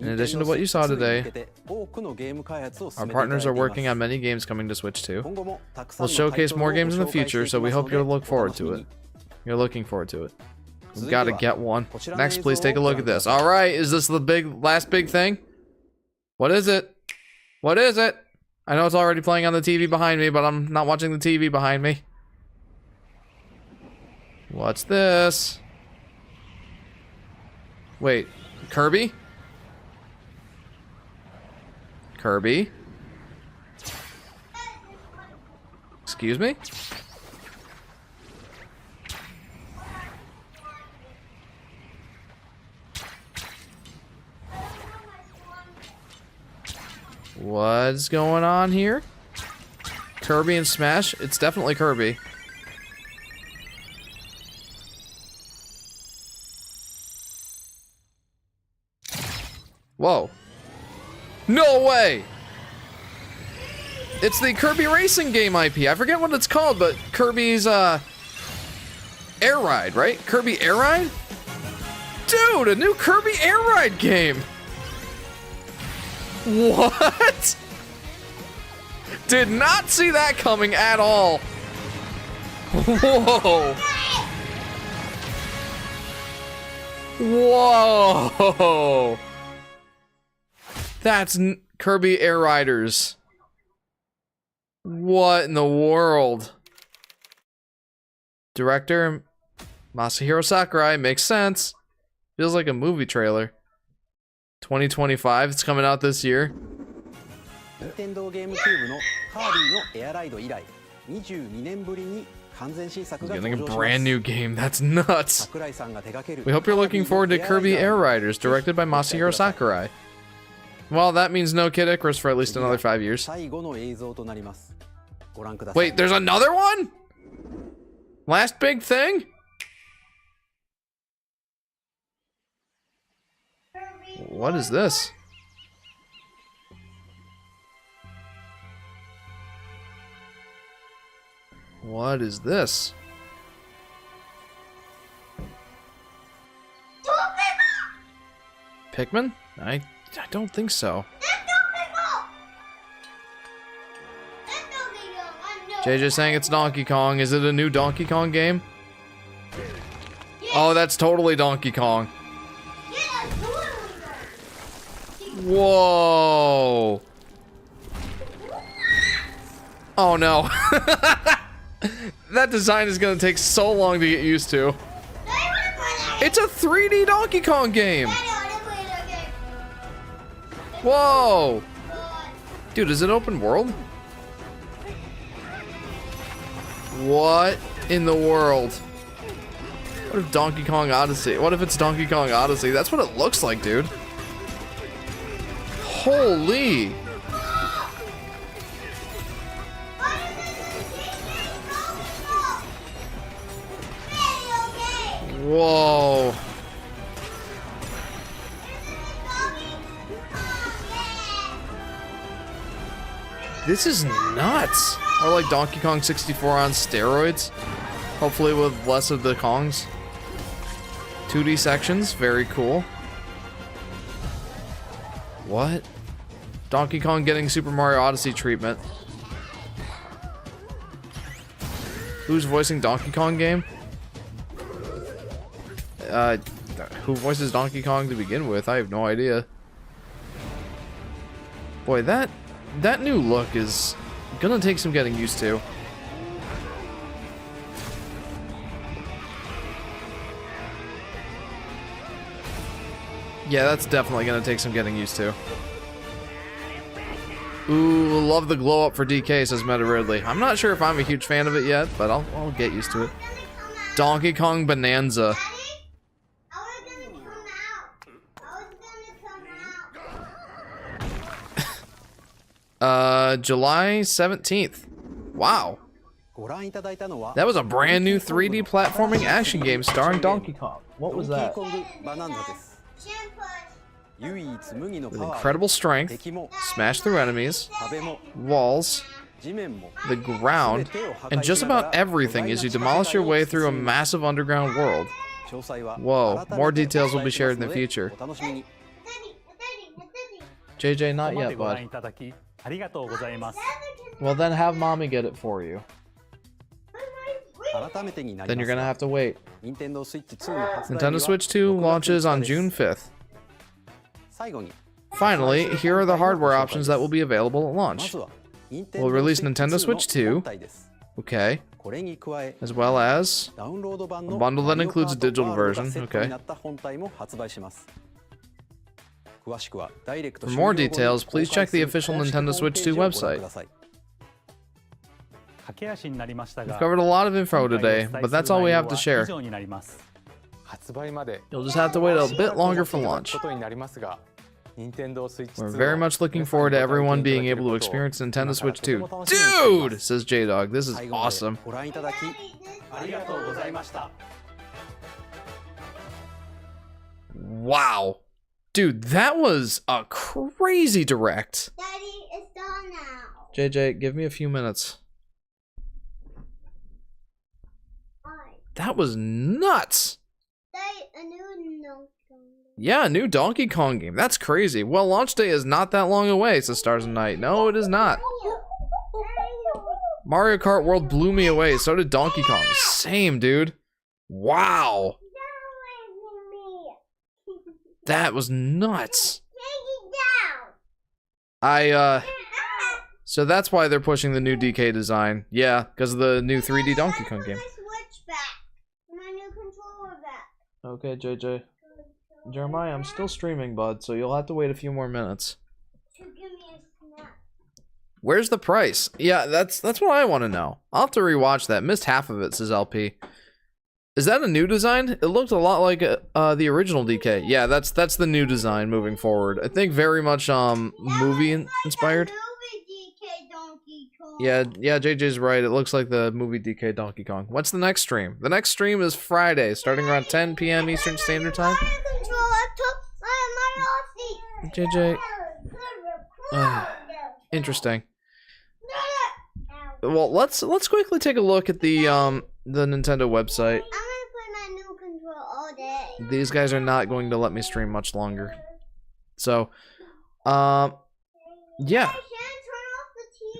A: In addition to what you saw today, our partners are working on many games coming to Switch 2. We'll showcase more games in the future, so we hope you'll look forward to it. You're looking forward to it. We've got to get one. Next, please take a look at this. All right, is this the last big thing? What is it? What is it? I know it's already playing on the TV behind me, but I'm not watching the TV behind me. What's this? Wait, Kirby? Kirby? Excuse me? What's going on here? Kirby and Smash? It's definitely Kirby. Whoa. No way! It's the Kirby racing game IP. I forget what it's called, but Kirby's, Air Ride, right? Kirby Air Ride? Dude, a new Kirby Air Ride game! What? Did not see that coming at all. Whoa. Whoa. That's Kirby Air Riders. What in the world? Director Masahiro Sakurai, makes sense. Feels like a movie trailer. 2025, it's coming out this year.
F: Nintendo GameCube のカービィのエアライド以来、22年ぶりに完全新作が登場します。
A: Getting a brand new game, that's nuts. We hope you're looking forward to Kirby Air Riders, directed by Masahiro Sakurai. Well, that means no Kid Icarus for at least another 5 years. Wait, there's another one? Last big thing? What is this? What is this? Pikmin? I don't think so. JJ saying it's Donkey Kong. Is it a new Donkey Kong game? Oh, that's totally Donkey Kong. Whoa. Oh no. That design is gonna take so long to get used to. It's a 3D Donkey Kong game. Whoa. Dude, is it open world? What in the world? What if Donkey Kong Odyssey? What if it's Donkey Kong Odyssey? That's what it looks like, dude. Holy. Whoa. This is nuts. Or like Donkey Kong 64 on steroids. Hopefully with less of the Kongs. 2D sections, very cool. What? Donkey Kong getting Super Mario Odyssey treatment. Who's voicing Donkey Kong game? Who voices Donkey Kong to begin with? I have no idea. Boy, that new look is gonna take some getting used to. Yeah, that's definitely gonna take some getting used to. Ooh, love the glow up for DK, says Meta Ridley. I'm not sure if I'm a huge fan of it yet, but I'll get used to it. Donkey Kong Bonanza. July 17th. Wow. That was a brand new 3D platforming action game starring Donkey Kong. What was that? With incredible strength, smash through enemies, walls, the ground, and just about everything as you demolish your way through a massive underground world. Whoa, more details will be shared in the future. JJ, not yet, bud. Well, then have mommy get it for you. Then you're gonna have to wait. Nintendo Switch 2 launches on June 5th. Finally, here are the hardware options that will be available at launch. We'll release Nintendo Switch 2, okay, as well as a bundle that includes a digital version, okay. For more details, please check the official Nintendo Switch 2 website. We've covered a lot of info today, but that's all we have to share. You'll just have to wait a bit longer for launch. We're very much looking forward to everyone being able to experience Nintendo Switch 2. Dude, says J-Dog, this is awesome. Wow. Dude, that was a crazy direct.
C: Daddy, it's done now.
A: JJ, give me a few minutes. That was nuts. Yeah, a new Donkey Kong game. That's crazy. Well, launch day is not that long away, says Stars and Night. No, it is not. Mario Kart World blew me away. So did Donkey Kong. Same, dude. Wow. That was nuts. So that's why they're pushing the new DK design. Yeah, because of the new 3D Donkey Kong game. Okay, JJ. Jeremiah, I'm still streaming, bud, so you'll have to wait a few more minutes. Where's the price? Yeah, that's what I want to know. I'll have to rewatch that. Missed half of it, says LP. Is that a new design? It looked a lot like the original DK. Yeah, that's the new design moving forward. I think very much movie inspired. Yeah, JJ's right. It looks like the movie DK Donkey Kong. What's the next stream? The next stream is Friday, starting around 10 p.m. Eastern Standard Time. JJ. Interesting. Well, let's quickly take a look at the Nintendo website.
C: I'm gonna play my new controller all day.
A: These guys are not going to let me stream much longer. So, yeah.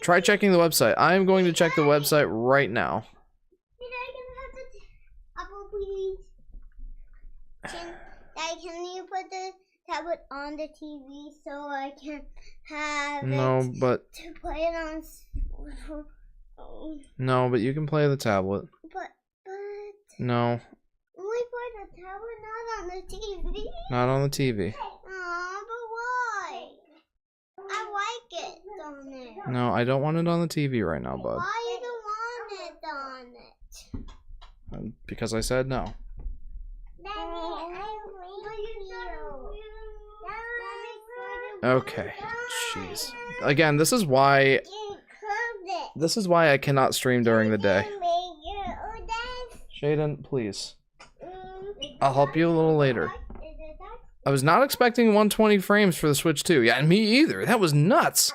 A: Try checking the website. I am going to check the website right now.
C: Dad, can you put the tablet on the TV so I can have
A: No, but
C: to play it on?
A: no, but you can play the tablet.
C: But
A: No,
C: only for the tablet, not on the TV.
A: not on the TV.
C: Aw, but why? I like it on it.
A: No, I don't want it on the TV right now, bud.
C: Why you don't want it on it?
A: Because I said no. Okay, jeez. Again, this is why I cannot stream during the day. Shaden, please. I'll help you a little later. I was not expecting 120 frames for the Switch 2. Yeah, me either. That was nuts.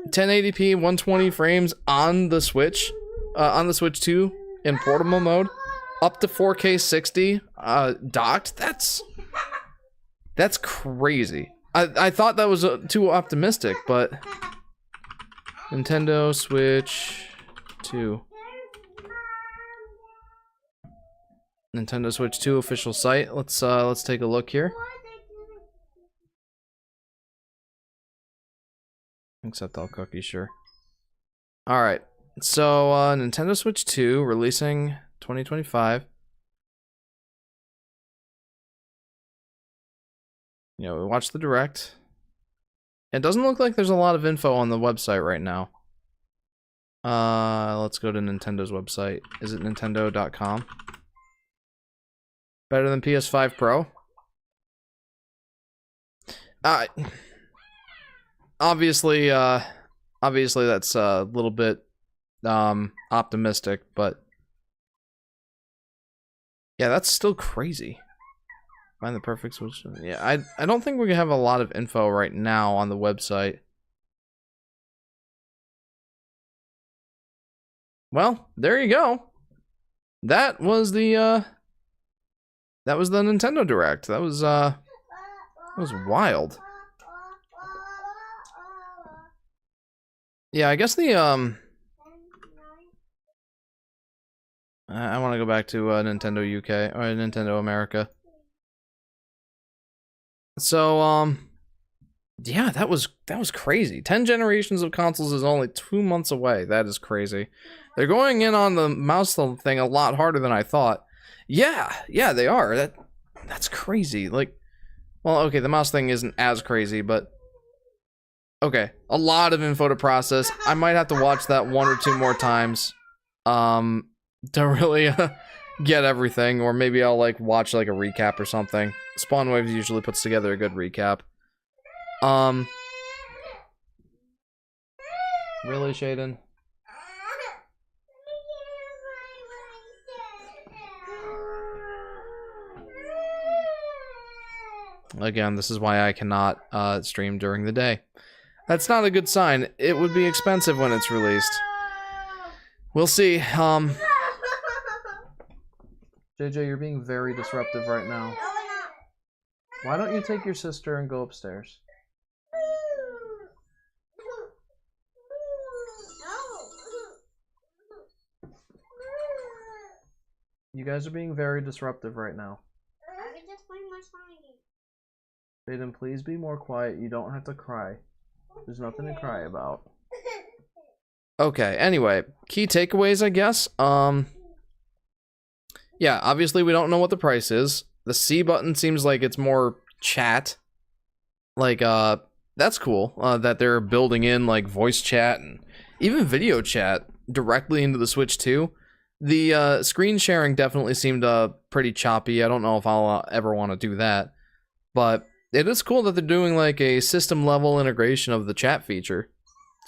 A: 1080p, 120 frames on the Switch 2 in portable mode, up to 4K 60 docked. That's crazy. I thought that was too optimistic, but Nintendo Switch 2. Nintendo Switch 2 official site. Let's take a look here. Accept all cookies, sure. All right. So, Nintendo Switch 2 releasing 2025. You know, we watched the direct. It doesn't look like there's a lot of info on the website right now. Let's go to Nintendo's website. Is it nintendo.com? Better than PS5 Pro? Obviously that's a little bit optimistic, but yeah, that's still crazy. Find the perfect Switch. Yeah, I don't think we have a lot of info right now on the website. Well, there you go. That was the Nintendo Direct. That was wild. Yeah, I guess the I want to go back to Nintendo UK or Nintendo America. So yeah, that was crazy. 10 generations of consoles is only 2 months away. That is crazy. They're going in on the mouse thing a lot harder than I thought. Yeah, they are. That's crazy. Like, well, okay, the mouse thing isn't as crazy, but okay, a lot of info to process. I might have to watch that 1 or 2 more times to really get everything, or maybe I'll like watch like a recap or something. Spawn Waves usually puts together a good recap. Really, Shaden? Again, this is why I cannot stream during the day. That's not a good sign. It would be expensive when it's released. We'll see. JJ, you're being very disruptive right now. Why don't you take your sister and go upstairs? You guys are being very disruptive right now. Aiden, please be more quiet. You don't have to cry. There's nothing to cry about. Okay, anyway, key takeaways, I guess. Yeah, obviously we don't know what the price is. The C button seems like it's more chat. Like, that's cool. That they're building in, like, voice chat and even video chat directly into the Switch 2. The screen sharing definitely seemed pretty choppy. I don't know if I'll ever want to do that. But it is cool that they're doing, like, a system-level integration of the chat feature.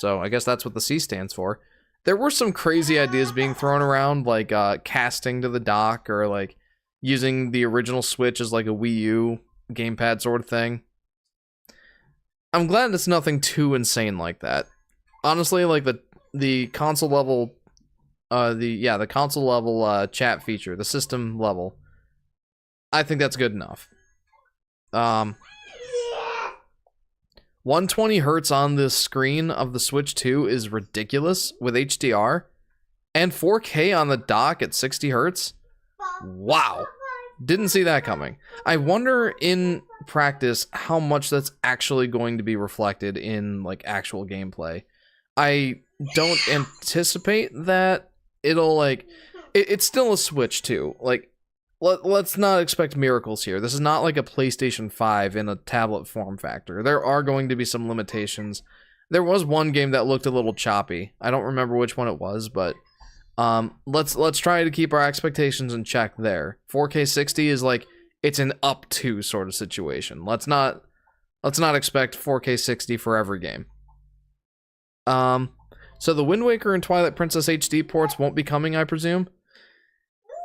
A: So I guess that's what the C stands for. There were some crazy ideas being thrown around, like casting to the dock, or like using the original Switch as like a Wii U gamepad sort of thing. I'm glad it's nothing too insane like that. Honestly, like the console level, the console level chat feature, the system level. I think that's good enough. 120 hertz on the screen of the Switch 2 is ridiculous with HDR, and 4K on the dock at 60 hertz. Wow. Didn't see that coming. I wonder in practice how much that's actually going to be reflected in like actual gameplay. I don't anticipate that it'll like it's still a Switch 2. Like let's not expect miracles here. This is not like a PlayStation 5 in a tablet form factor. There are going to be some limitations. There was one game that looked a little choppy. I don't remember which one it was, but let's try to keep our expectations in check there. 4K 60 is like it's an up to sort of situation. Let's not expect 4K 60 for every game. So the Wind Waker and Twilight Princess HD ports won't be coming, I presume.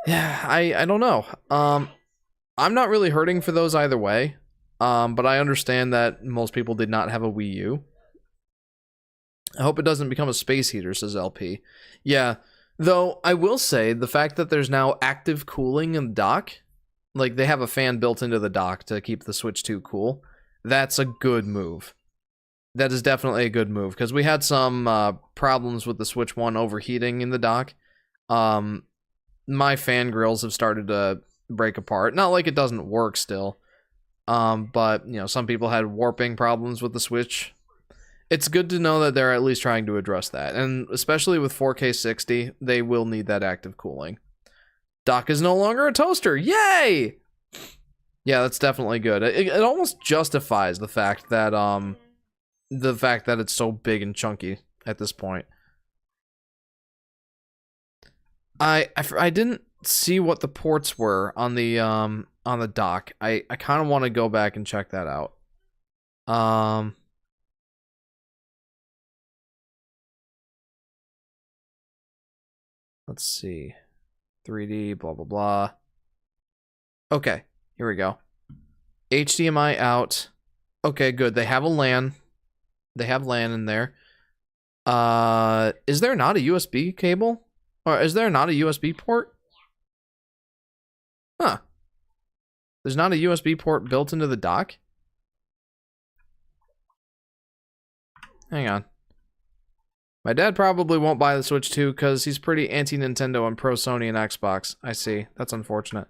A: Yeah, I don't know. I'm not really hurting for those either way. But I understand that most people did not have a Wii U. I hope it doesn't become a space heater, says LP. Yeah, though I will say the fact that there's now active cooling in the dock, like they have a fan built into the dock to keep the Switch 2 cool, that's a good move. That is definitely a good move, because we had some problems with the Switch 1 overheating in the dock. My fan grills have started to break apart. Not like it doesn't work still, but you know, some people had warping problems with the Switch. It's good to know that they're at least trying to address that, and especially with 4K 60, they will need that active cooling. Dock is no longer a toaster. Yay! Yeah, that's definitely good. It almost justifies the fact that it's so big and chunky at this point. I didn't see what the ports were on the dock. I kind of want to go back and check that out. Let's see. 3D, blah, blah, blah. Okay, here we go. HDMI out. Okay, good. They have a LAN. They have LAN in there. Is there not a USB cable? Or is there not a USB port? Huh. There's not a USB port built into the dock? Hang on. My dad probably won't buy the Switch 2 because he's pretty anti-Nintendo and pro-Sony and Xbox. I see. That's unfortunate.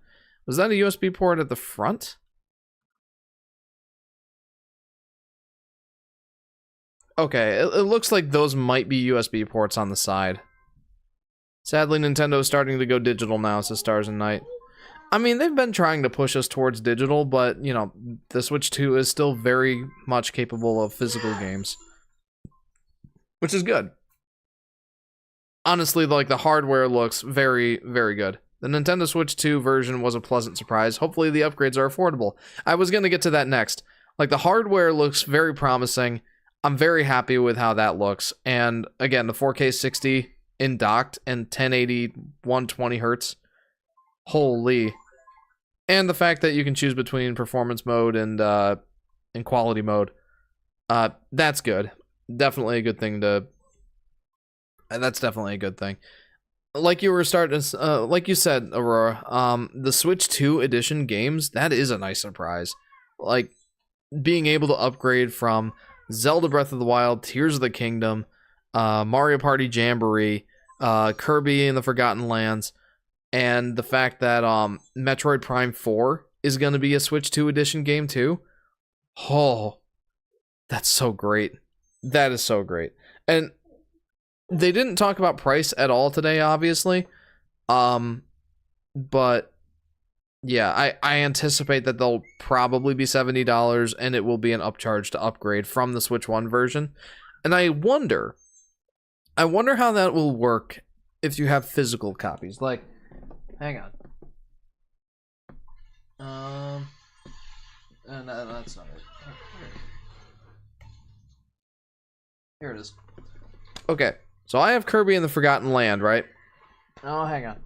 A: Was that a USB port at the front? Okay, it looks like those might be USB ports on the side. Sadly, Nintendo is starting to go digital now, says Stars and Night. I mean, they've been trying to push us towards digital, but, you know, the Switch 2 is still very much capable of physical games. Which is good. Honestly, like, the hardware looks very, very good. The Nintendo Switch 2 version was a pleasant surprise. Hopefully the upgrades are affordable. I was going to get to that next. Like, the hardware looks very promising. I'm very happy with how that looks. And, again, the 4K 60 in docked and 1080 120 hertz. Holy. And the fact that you can choose between performance mode and quality mode. That's good. Definitely a good thing to... That's definitely a good thing. Like you were starting to, like you said, Aurora, the Switch 2 edition games, that is a nice surprise. Like, being able to upgrade from Zelda Breath of the Wild, Tears of the Kingdom, Mario Party Jamboree, Kirby and the Forgotten Lands, and the fact that Metroid Prime 4 is going to be a Switch 2 edition game too. Oh, that's so great. That is so great. And they didn't talk about price at all today, obviously. But yeah, I anticipate that they'll probably be $70 and it will be an upcharge to upgrade from the Switch 1 version. And I wonder how that will work if you have physical copies. Like, hang on. No, that's not it. Here it is. Okay, so I have Kirby and the Forgotten Land, right? Oh, hang on.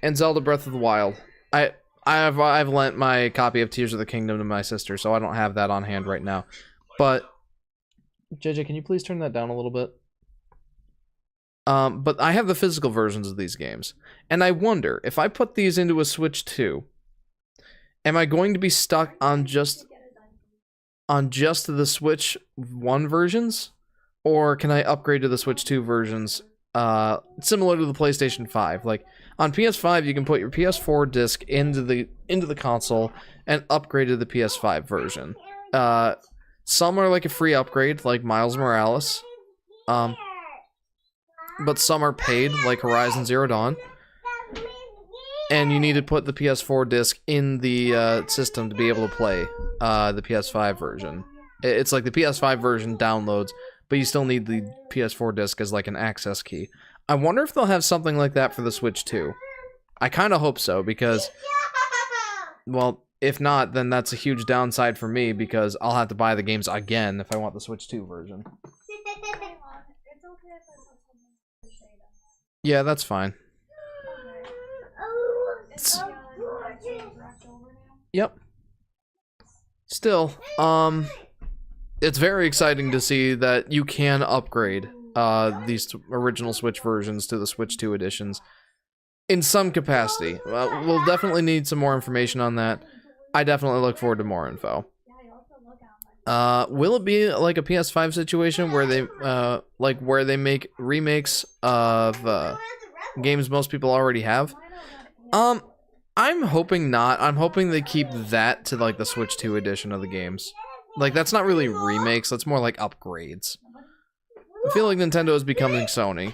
A: And Zelda Breath of the Wild. I've lent my copy of Tears of the Kingdom to my sister, so I don't have that on hand right now. But JJ, can you please turn that down a little bit? But I have the physical versions of these games, and I wonder if I put these into a Switch 2, am I going to be stuck on just the Switch 1 versions, or can I upgrade to the Switch 2 versions? Similar to the PlayStation 5, like on PS5, you can put your PS4 disc into the console and upgrade to the PS5 version. Some are like a free upgrade, like Miles Morales. But some are paid, like Horizon Zero Dawn. And you need to put the PS4 disc in the system to be able to play the PS5 version. It's like the PS5 version downloads, but you still need the PS4 disc as like an access key. I wonder if they'll have something like that for the Switch 2. I kind of hope so, because, well, if not, then that's a huge downside for me, because I'll have to buy the games again if I want the Switch 2 version. Yeah, that's fine. Yep. Still, it's very exciting to see that you can upgrade these original Switch versions to the Switch 2 editions in some capacity. We'll definitely need some more information on that. I definitely look forward to more info. Will it be like a PS5 situation where they make remakes of games most people already have? I'm hoping not. I'm hoping they keep that to like the Switch 2 edition of the games. Like, that's not really remakes, that's more like upgrades. I feel like Nintendo is becoming Sony.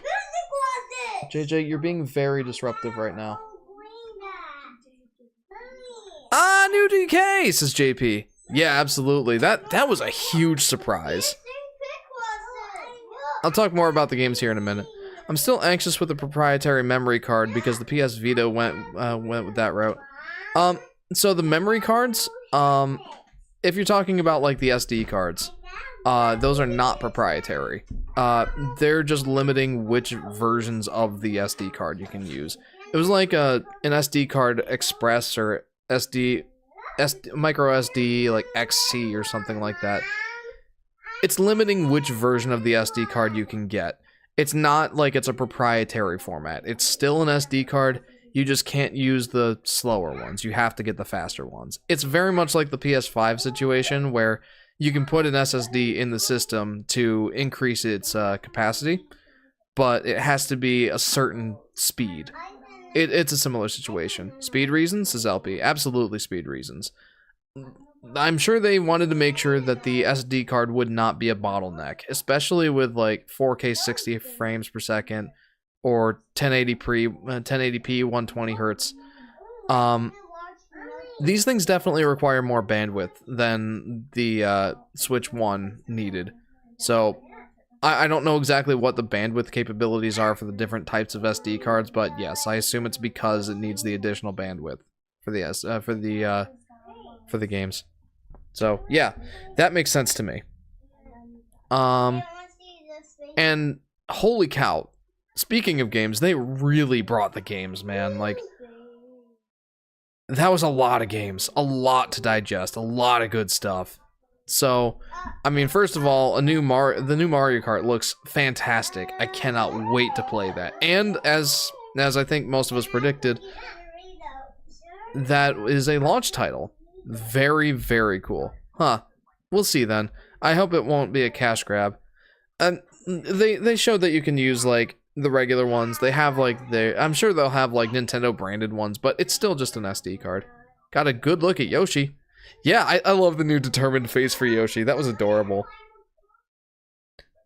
A: JJ, you're being very disruptive right now. Ah, new DK, says JP. Yeah, absolutely. That was a huge surprise. I'll talk more about the games here in a minute. I'm still anxious with the proprietary memory card because the PS Vita went with that route. So the memory cards, if you're talking about like the SD cards, those are not proprietary. They're just limiting which versions of the SD card you can use. It was like an SD card Express or micro SD, like XC or something like that. It's limiting which version of the SD card you can get. It's not like it's a proprietary format. It's still an SD card. You just can't use the slower ones. You have to get the faster ones. It's very much like the PS5 situation where you can put an SSD in the system to increase its capacity, but it has to be a certain speed. It's a similar situation. Speed reasons, says LP. Absolutely speed reasons. I'm sure they wanted to make sure that the SD card would not be a bottleneck, especially with like 4K 60 frames per second or 1080p 120 hertz. These things definitely require more bandwidth than the Switch 1 needed. So I don't know exactly what the bandwidth capabilities are for the different types of SD cards, but yes, I assume it's because it needs the additional bandwidth for the games. So yeah, that makes sense to me. And holy cow, speaking of games, they really brought the games, man. Like, that was a lot of games, a lot to digest, a lot of good stuff. So, I mean, first of all, the new Mario Kart looks fantastic. I cannot wait to play that. And as I think most of us predicted, that is a launch title. Very, very cool. Huh. We'll see then. I hope it won't be a cash grab. And they showed that you can use like the regular ones. They have like I'm sure they'll have like Nintendo branded ones, but it's still just an SD card. Got a good look at Yoshi. Yeah, I love the new determined face for Yoshi. That was adorable.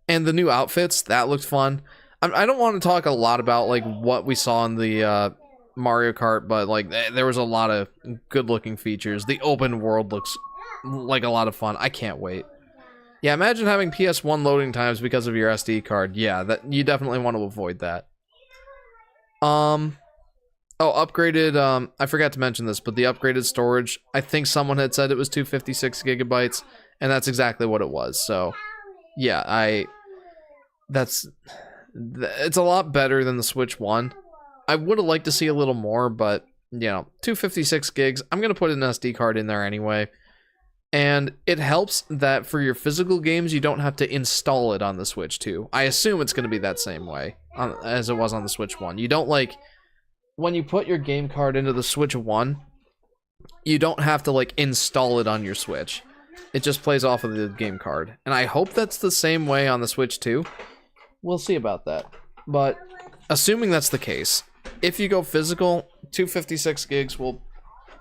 A: And the new outfits, that looked fun. I don't want to talk a lot about like what we saw in the Mario Kart, but like there was a lot of good looking features. The open world looks like a lot of fun. I can't wait. Yeah, imagine having PS1 loading times because of your SD card. Yeah, that you definitely want to avoid that. Oh, upgraded, I forgot to mention this, but the upgraded storage, I think someone had said it was 256 gigabytes, and that's exactly what it was. So, yeah, it's a lot better than the Switch 1. I would have liked to see a little more, but, you know, 256 gigs, I'm going to put an SD card in there anyway. And it helps that for your physical games, you don't have to install it on the Switch 2. I assume it's going to be that same way as it was on the Switch 1. You don't, like, when you put your game card into the Switch 1, you don't have to, like, install it on your Switch. It just plays off of the game card. And I hope that's the same way on the Switch 2. We'll see about that. But assuming that's the case, if you go physical, 256 gigs will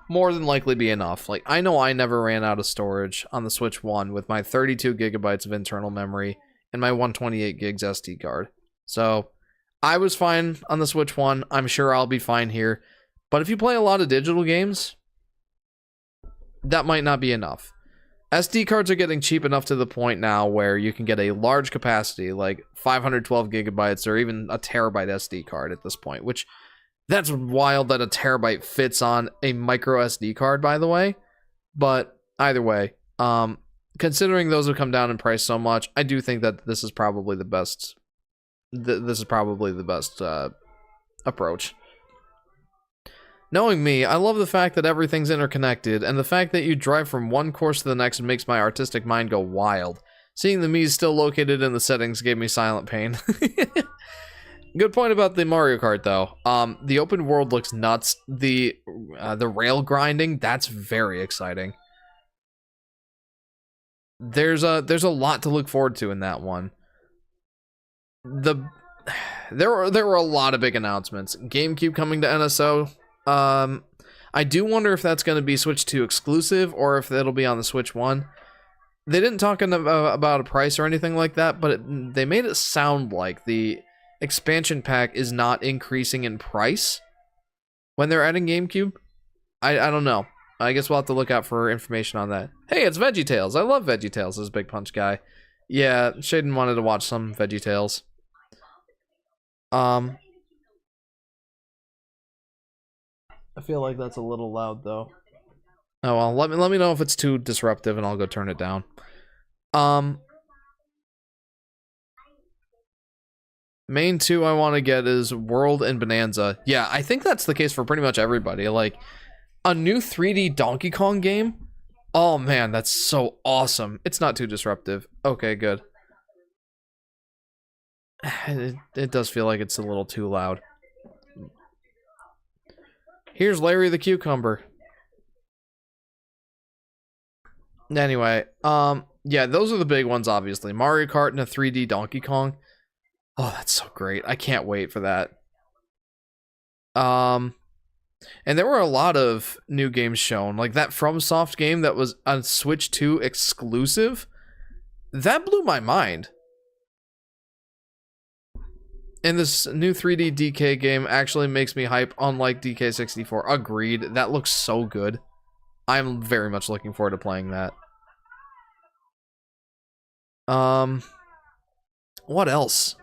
A: more than likely be enough. Like, I know I never ran out of storage on the Switch 1 with my 32 gigabytes of internal memory and my 128 gigs SD card. So, I was fine on the Switch 1. I'm sure I'll be fine here. But if you play a lot of digital games, that might not be enough. SD cards are getting cheap enough to the point now where you can get a large capacity, like 512 gigabytes or even a terabyte SD card at this point, which that's wild that a terabyte fits on a micro SD card, by the way. But either way, considering those have come down in price so much, I do think that this is probably the best. This is probably the best approach. Knowing me, I love the fact that everything's interconnected, and the fact that you drive from one course to the next makes my artistic mind go wild. Seeing the Mii's still located in the settings gave me silent pain. Good point about the Mario Kart, though. The open world looks nuts. The rail grinding, that's very exciting. There's a lot to look forward to in that one. There were a lot of big announcements. GameCube coming to NSO. I do wonder if that's going to be Switch 2 exclusive or if it'll be on the Switch 1. They didn't talk about a price or anything like that, but they made it sound like the expansion pack is not increasing in price when they're adding GameCube. I don't know. I guess we'll have to look out for information on that. Hey, it's VeggieTales. I love VeggieTales as a Big Punch guy. Yeah, Shaden wanted to watch some VeggieTales. I feel like that's a little loud, though. Oh, well, let me know if it's too disruptive, and I'll go turn it down. Main two I want to get is World and Bonanza. Yeah, I think that's the case for pretty much everybody. Like, a new 3D Donkey Kong game? Oh, man, that's so awesome. It's not too disruptive. Okay, good. It does feel like it's a little too loud. Here's Larry the Cucumber. Anyway, yeah, those are the big ones, obviously. Mario Kart and a 3D Donkey Kong. Oh, that's so great. I can't wait for that. And there were a lot of new games shown. Like that FromSoft game that was on Switch 2 exclusive. That blew my mind. And this new 3D DK game actually makes me hype, unlike DK64. Agreed. That looks so good. I'm very much looking forward to playing that. What else?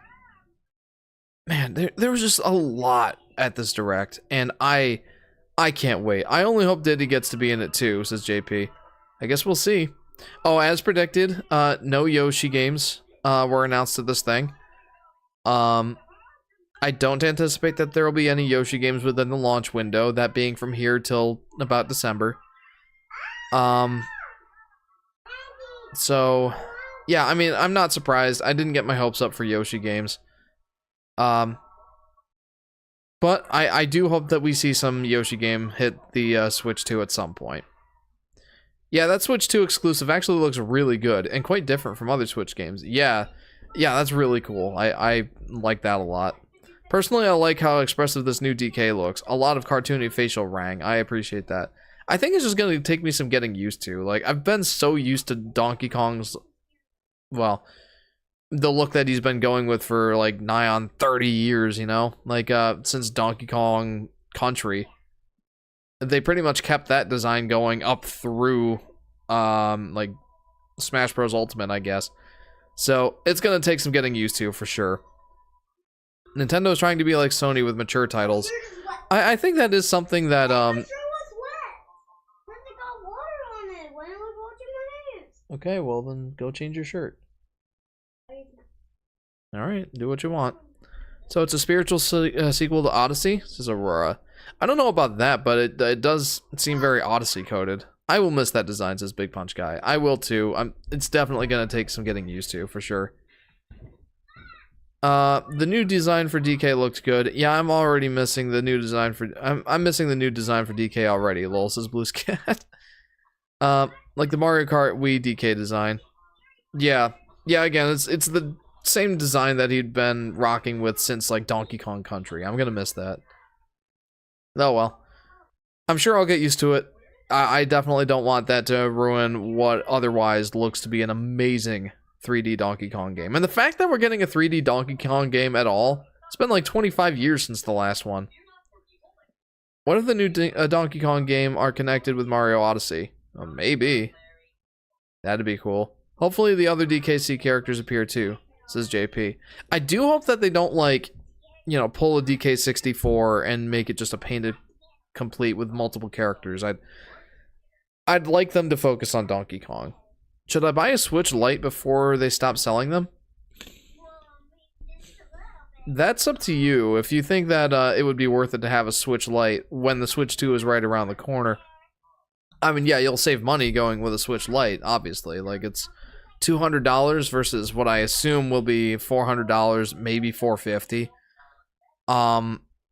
A: Man, there was just a lot at this Direct, and I can't wait. I only hope Diddy gets to be in it too, says JP. I guess we'll see. Oh, as predicted, no Yoshi games were announced at this thing. I don't anticipate that there will be any Yoshi games within the launch window, that being from here till about December. So, yeah, I mean, I'm not surprised. I didn't get my hopes up for Yoshi games. But I do hope that we see some Yoshi game hit the Switch 2 at some point. Yeah, that Switch 2 exclusive actually looks really good and quite different from other Switch games. Yeah, that's really cool. I like that a lot. Personally, I like how expressive this new DK looks. A lot of cartoony facial rang. I appreciate that. I think it's just going to take me some getting used to. Like, I've been so used to Donkey Kong's, well, the look that he's been going with for, like, nigh on 30 years, you know? Like, since Donkey Kong Country. They pretty much kept that design going up through, like, Smash Bros. Ultimate, I guess. So, it's going to take some getting used to, for sure. Nintendo's trying to be like Sony with mature titles. I think that is something that, Okay, well then go change your shirt. Alright, do what you want. So it's a spiritual sequel to Odyssey, says Aurora. I don't know about that, but it does seem very Odyssey coded. I will miss that design, says Big Punch Guy. I will too. It's definitely gonna take some getting used to, for sure. The new design for DK looked good. Yeah, I'm already missing the new design for... I'm missing the new design for DK already, lol, says Blue's Cat. Like the Mario Kart Wii DK design. Yeah. Yeah, again, it's the same design that he'd been rocking with since, like, Donkey Kong Country. I'm gonna miss that. Oh, well. I'm sure I'll get used to it. I definitely don't want that to ruin what otherwise looks to be an amazing 3D Donkey Kong game. And the fact that we're getting a 3D Donkey Kong game at all, it's been like 25 years since the last one. What if the new Donkey Kong game are connected with Mario Odyssey? Well, maybe. That'd be cool. Hopefully the other DKC characters appear too, says JP. I do hope that they don't, like, you know, pull a DK64 and make it just a pain to complete with multiple characters. I'd like them to focus on Donkey Kong. Should I buy a Switch Lite before they stop selling them? That's up to you. If you think that it would be worth it to have a Switch Lite when the Switch 2 is right around the corner. I mean, yeah, you'll save money going with a Switch Lite, obviously. Like, it's $200 versus what I assume will be $400, maybe $450.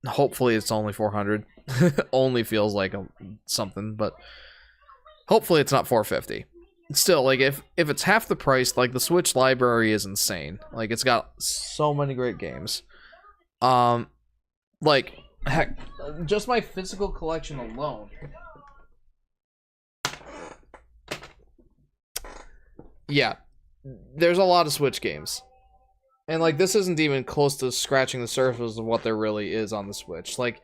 A: Hopefully it's only $400. Only feels like something, but hopefully it's not $450. Still, like, if it's half the price, like, the Switch library is insane. Like, it's got so many great games. Like, heck, just my physical collection alone. Yeah, there's a lot of Switch games. And, like, this isn't even close to scratching the surface of what there really is on the Switch. Like,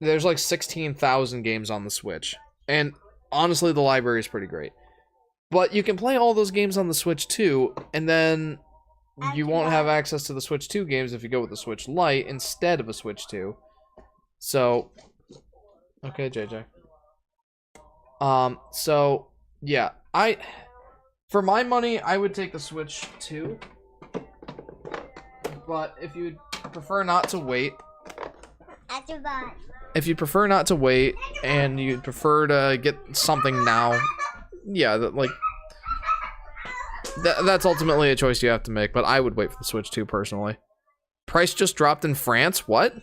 A: there's, like, 16,000 games on the Switch. And, honestly, the library is pretty great. But you can play all those games on the Switch 2, and then you won't have access to the Switch 2 games if you go with the Switch Lite instead of a Switch 2. So, okay, JJ. So, yeah. For my money, I would take the Switch 2. But if you'd prefer not to wait... If you prefer not to wait, and you'd prefer to get something now... Yeah, that's ultimately a choice you have to make, but I would wait for the Switch 2, personally. Price just dropped in France? What?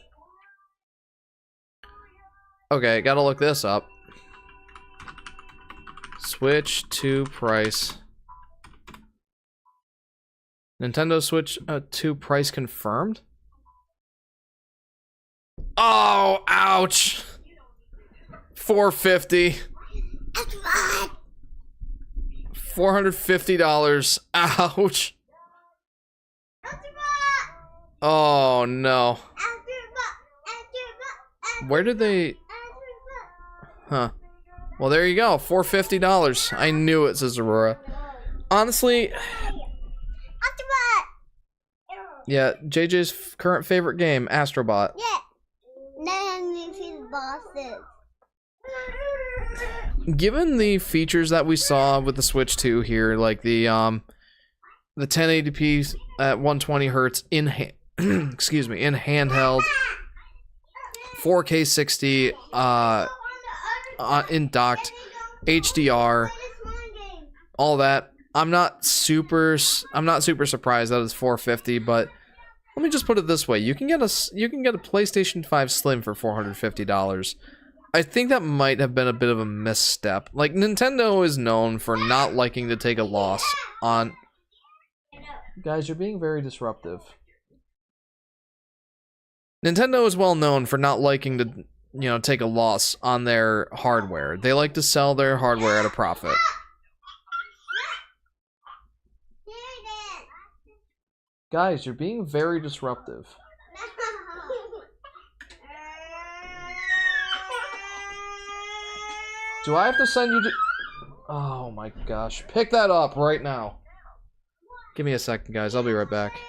A: Okay, gotta look this up. Switch 2 price. Nintendo Switch 2 price confirmed? Oh, ouch! $450. $450. Ouch. Oh no. Where did they... Huh. Well, there you go. $450. I knew it, says Aurora. Honestly... Yeah, JJ's current favorite game, Astrobot.
C: Yeah. Then we see the bosses.
A: Given the features that we saw with the Switch 2 here, like the 1080p at 120 hertz in excuse me, in handheld, 4K 60 in docked, HDR, all that. I'm not super surprised that it's $450, but let me just put it this way: you can get a PlayStation 5 Slim for $450. I think that might have been a bit of a misstep. Like, Nintendo is known for not liking to take a loss on... Guys, you're being very disruptive. Nintendo is well known for not liking to, you know, take a loss on their hardware. They like to sell their hardware at a profit. Guys, you're being very disruptive. Do I have to send you to... Oh my gosh. Pick that up right now. Give me a second, guys. I'll be right back.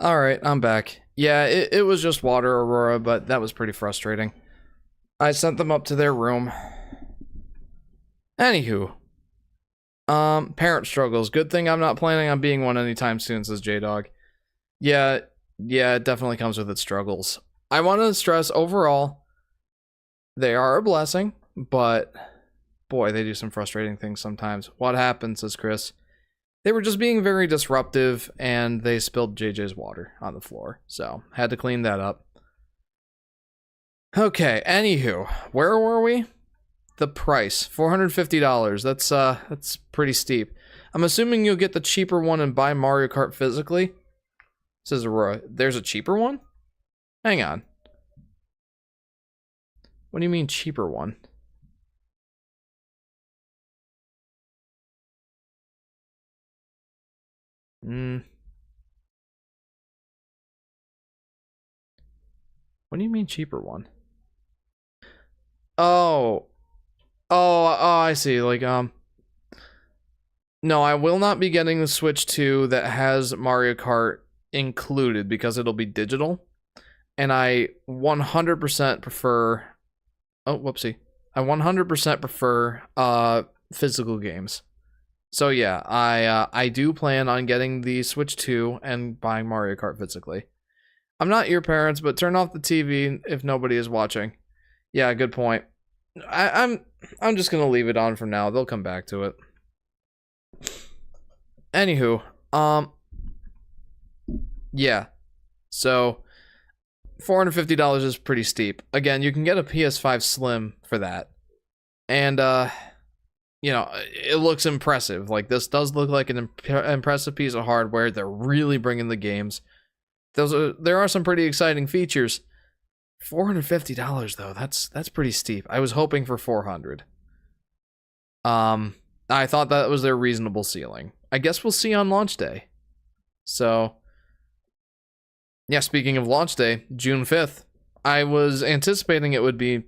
A: Alright, I'm back. Yeah, it was just water, Aurora, but that was pretty frustrating. I sent them up to their room. Anywho. Parent struggles. Good thing I'm not planning on being one anytime soon, says J-Dog. Yeah, it definitely comes with its struggles. I want to stress, overall, they are a blessing, but boy, they do some frustrating things sometimes. What happened, says Chris? They were just being very disruptive, and they spilled JJ's water on the floor, so had to clean that up. Okay, anywho, where were we? The price, $450. That's pretty steep. I'm assuming you'll get the cheaper one and buy Mario Kart physically. Says Aurora. There's a cheaper one? Hang on. What do you mean cheaper one? What do you mean cheaper one? Oh, I see. Like, no, I will not be getting the Switch 2 that has Mario Kart included because it'll be digital. And I 100% prefer... Oh, whoopsie. I 100% prefer physical games. So yeah, I do plan on getting the Switch 2 and buying Mario Kart physically. I'm not your parents, but turn off the TV if nobody is watching. Yeah, good point. I'm just gonna leave it on for now. They'll come back to it. Anywho, yeah. So $450 is pretty steep. Again, you can get a PS5 Slim for that. And you know, it looks impressive. Like, this does look like an impressive piece of hardware. They're really bringing the games. There are some pretty exciting features. $450 though, that's pretty steep. I was hoping for $400. I thought that was their reasonable ceiling. I guess we'll see on launch day. So, yeah, speaking of launch day, June 5th. I was anticipating it would be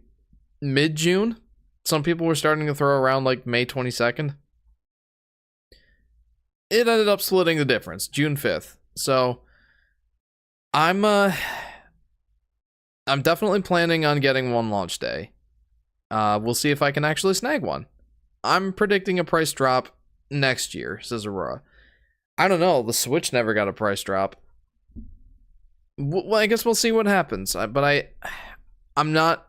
A: mid-June. Some people were starting to throw around like May 22nd. It ended up splitting the difference, June 5th. So, I'm definitely planning on getting one launch day. We'll see if I can actually snag one. I'm predicting a price drop next year, says Aurora. I don't know, the Switch never got a price drop. Well, I guess we'll see what happens. But I'm not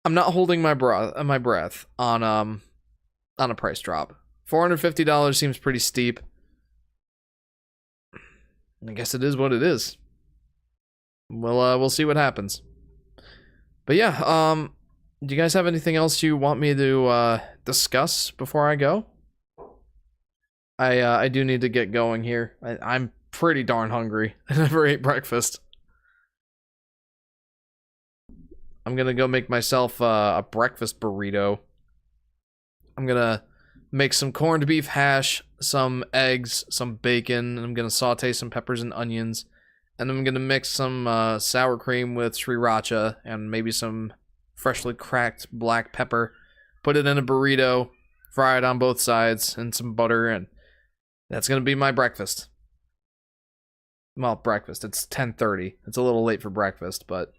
A: holding my breath on a price drop. $450 seems pretty steep. I guess it is what it is. We'll see what happens. But yeah, do you guys have anything else you want me to discuss before I go? I do need to get going here. I'm pretty darn hungry. I never ate breakfast. I'm gonna go make myself a breakfast burrito. I'm gonna make some corned beef hash, some eggs, some bacon, and I'm gonna saute some peppers and onions. And I'm gonna mix some sour cream with sriracha and maybe some freshly cracked black pepper. Put it in a burrito, fry it on both sides, and some butter, and that's gonna be my breakfast. Well, breakfast. It's 10:30. It's a little late for breakfast, but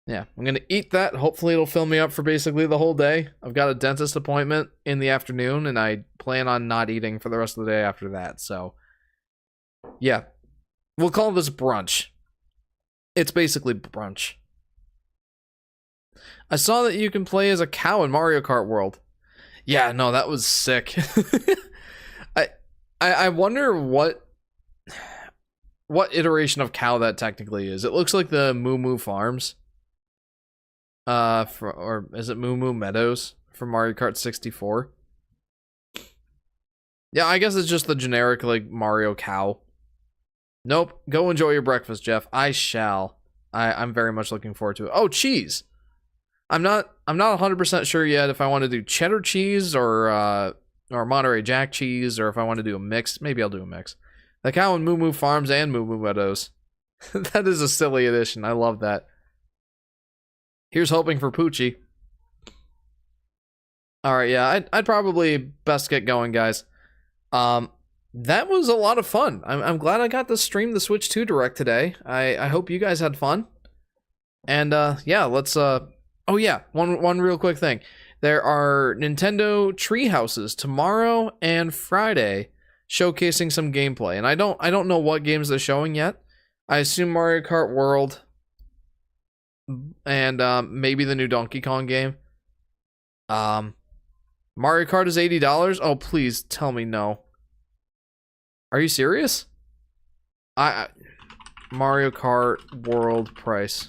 A: yeah, I'm gonna eat that. Hopefully it'll fill me up for basically the whole day. I've got a dentist appointment in the afternoon, and I plan on not eating for the rest of the day after that, so yeah. We'll call this brunch. It's basically brunch. I saw that you can play as a cow in Mario Kart World. Yeah, no, that was sick. I wonder what iteration of cow that technically is. It looks like the Moo Moo Farms. Or is it Moo Moo Meadows from Mario Kart 64? Yeah, I guess it's just the generic, like, Mario cow. Nope. Go enjoy your breakfast, Jeff. I shall. I'm very much looking forward to it. Oh, cheese. I'm not 100% sure yet if I want to do cheddar cheese or Monterey Jack cheese, or if I want to do a mix. Maybe I'll do a mix. The cow in Moo Moo Farms and Moo Moo Meadows. That is a silly addition. I love that. Here's hoping for Poochie. Alright, yeah, I'd probably best get going, guys. that was a lot of fun. I'm glad I got to stream the Switch 2 Direct today. I hope you guys had fun. And yeah, let's oh yeah, one real quick thing. There are Nintendo Treehouses tomorrow and Friday showcasing some gameplay. And I don't know what games they're showing yet. I assume Mario Kart World and maybe the new Donkey Kong game. Mario Kart is $80. Oh, please tell me no. Are you serious? Mario Kart World price.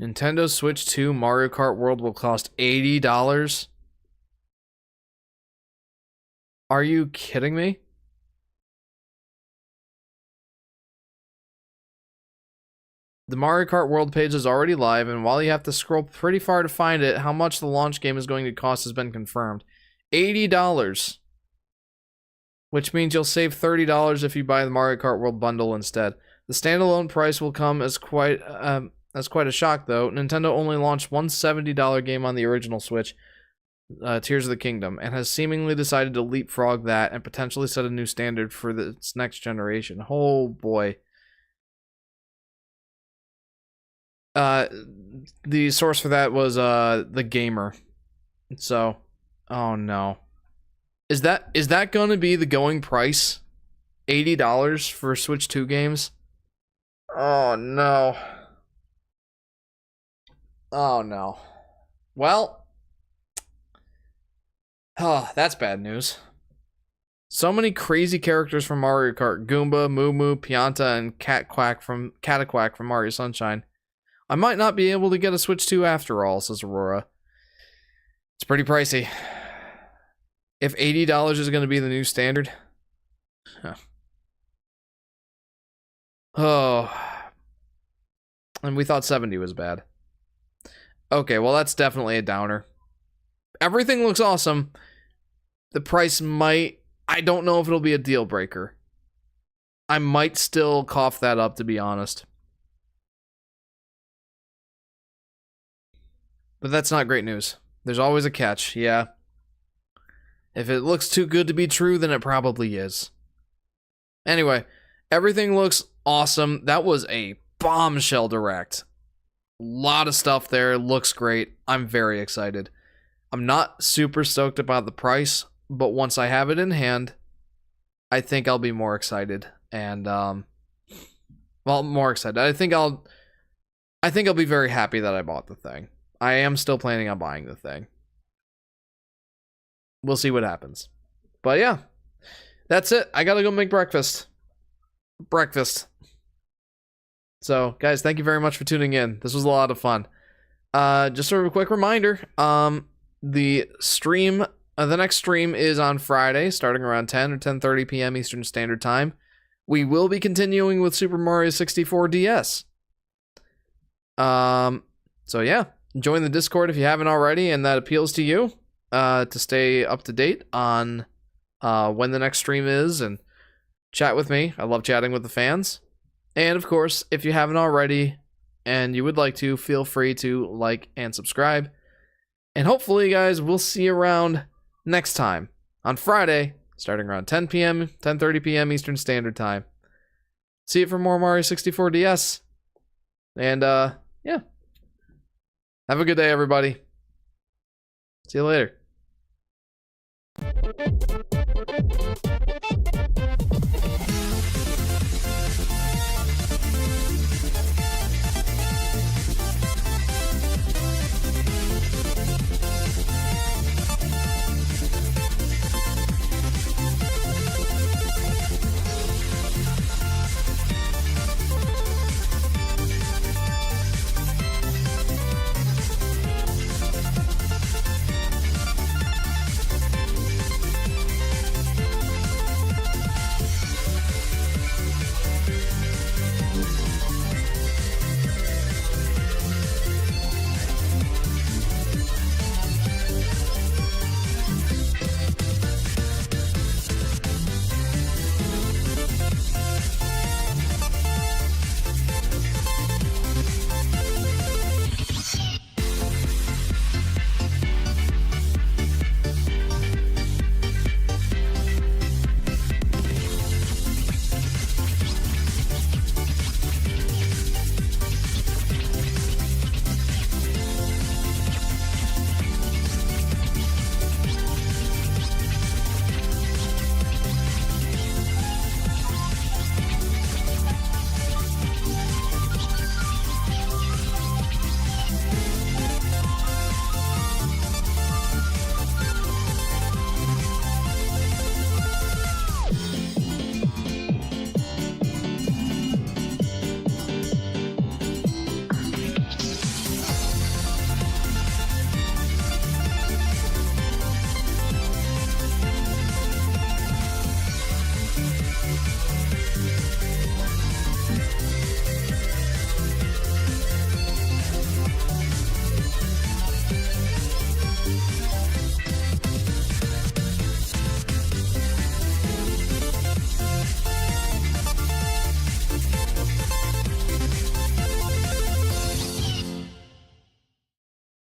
A: Nintendo Switch 2 Mario Kart World will cost $80. Are you kidding me? The Mario Kart World page is already live, and while you have to scroll pretty far to find it, how much the launch game is going to cost has been confirmed. $80. Which means you'll save $30 if you buy the Mario Kart World bundle instead. The standalone price will come as quite a shock, though. Nintendo only launched one $70 game on the original Switch, Tears of the Kingdom, and has seemingly decided to leapfrog that and potentially set a new standard for its next generation. Oh boy. The source for that was The Gamer. So, oh no. Is that going to be the going price? $80 for Switch 2 games? Oh no. Oh no. Well, oh, that's bad news. So many crazy characters from Mario Kart: Goomba, Moo Moo, Pianta, and Cataquack from Mario Sunshine. I might not be able to get a Switch 2 after all, says Aurora. It's pretty pricey. If $80 is going to be the new standard. Huh. Oh. And we thought 70 was bad. Okay, well that's definitely a downer. Everything looks awesome. The price might... I don't know if it'll be a deal breaker. I might still cough that up, to be honest. But that's not great news. There's always a catch, yeah. If it looks too good to be true, then it probably is. Anyway, everything looks awesome. That was a bombshell direct. A lot of stuff there. Looks great. I'm very excited. I'm not super stoked about the price, but once I have it in hand, I think I'll be more excited. And, well, more excited. I think I'll be very happy that I bought the thing. I am still planning on buying the thing. We'll see what happens. But yeah, that's it. I gotta go make breakfast. So, guys, thank you very much for tuning in. This was a lot of fun. Just sort of a quick reminder, the next stream is on Friday, starting around 10 or 10:30 p.m. Eastern Standard Time. We will be continuing with Super Mario 64 DS. So yeah, join the Discord if you haven't already and that appeals to you, to stay up to date on when the next stream is and chat with me. I love chatting with the fans. And of course, if you haven't already and you would like to, feel free to like and subscribe. And hopefully, guys, we'll see you around next time on Friday, starting around 10 p.m., 10:30 p.m. Eastern Standard Time. See you for more Mario 64 DS. And, yeah. Have a good day, everybody. See you later.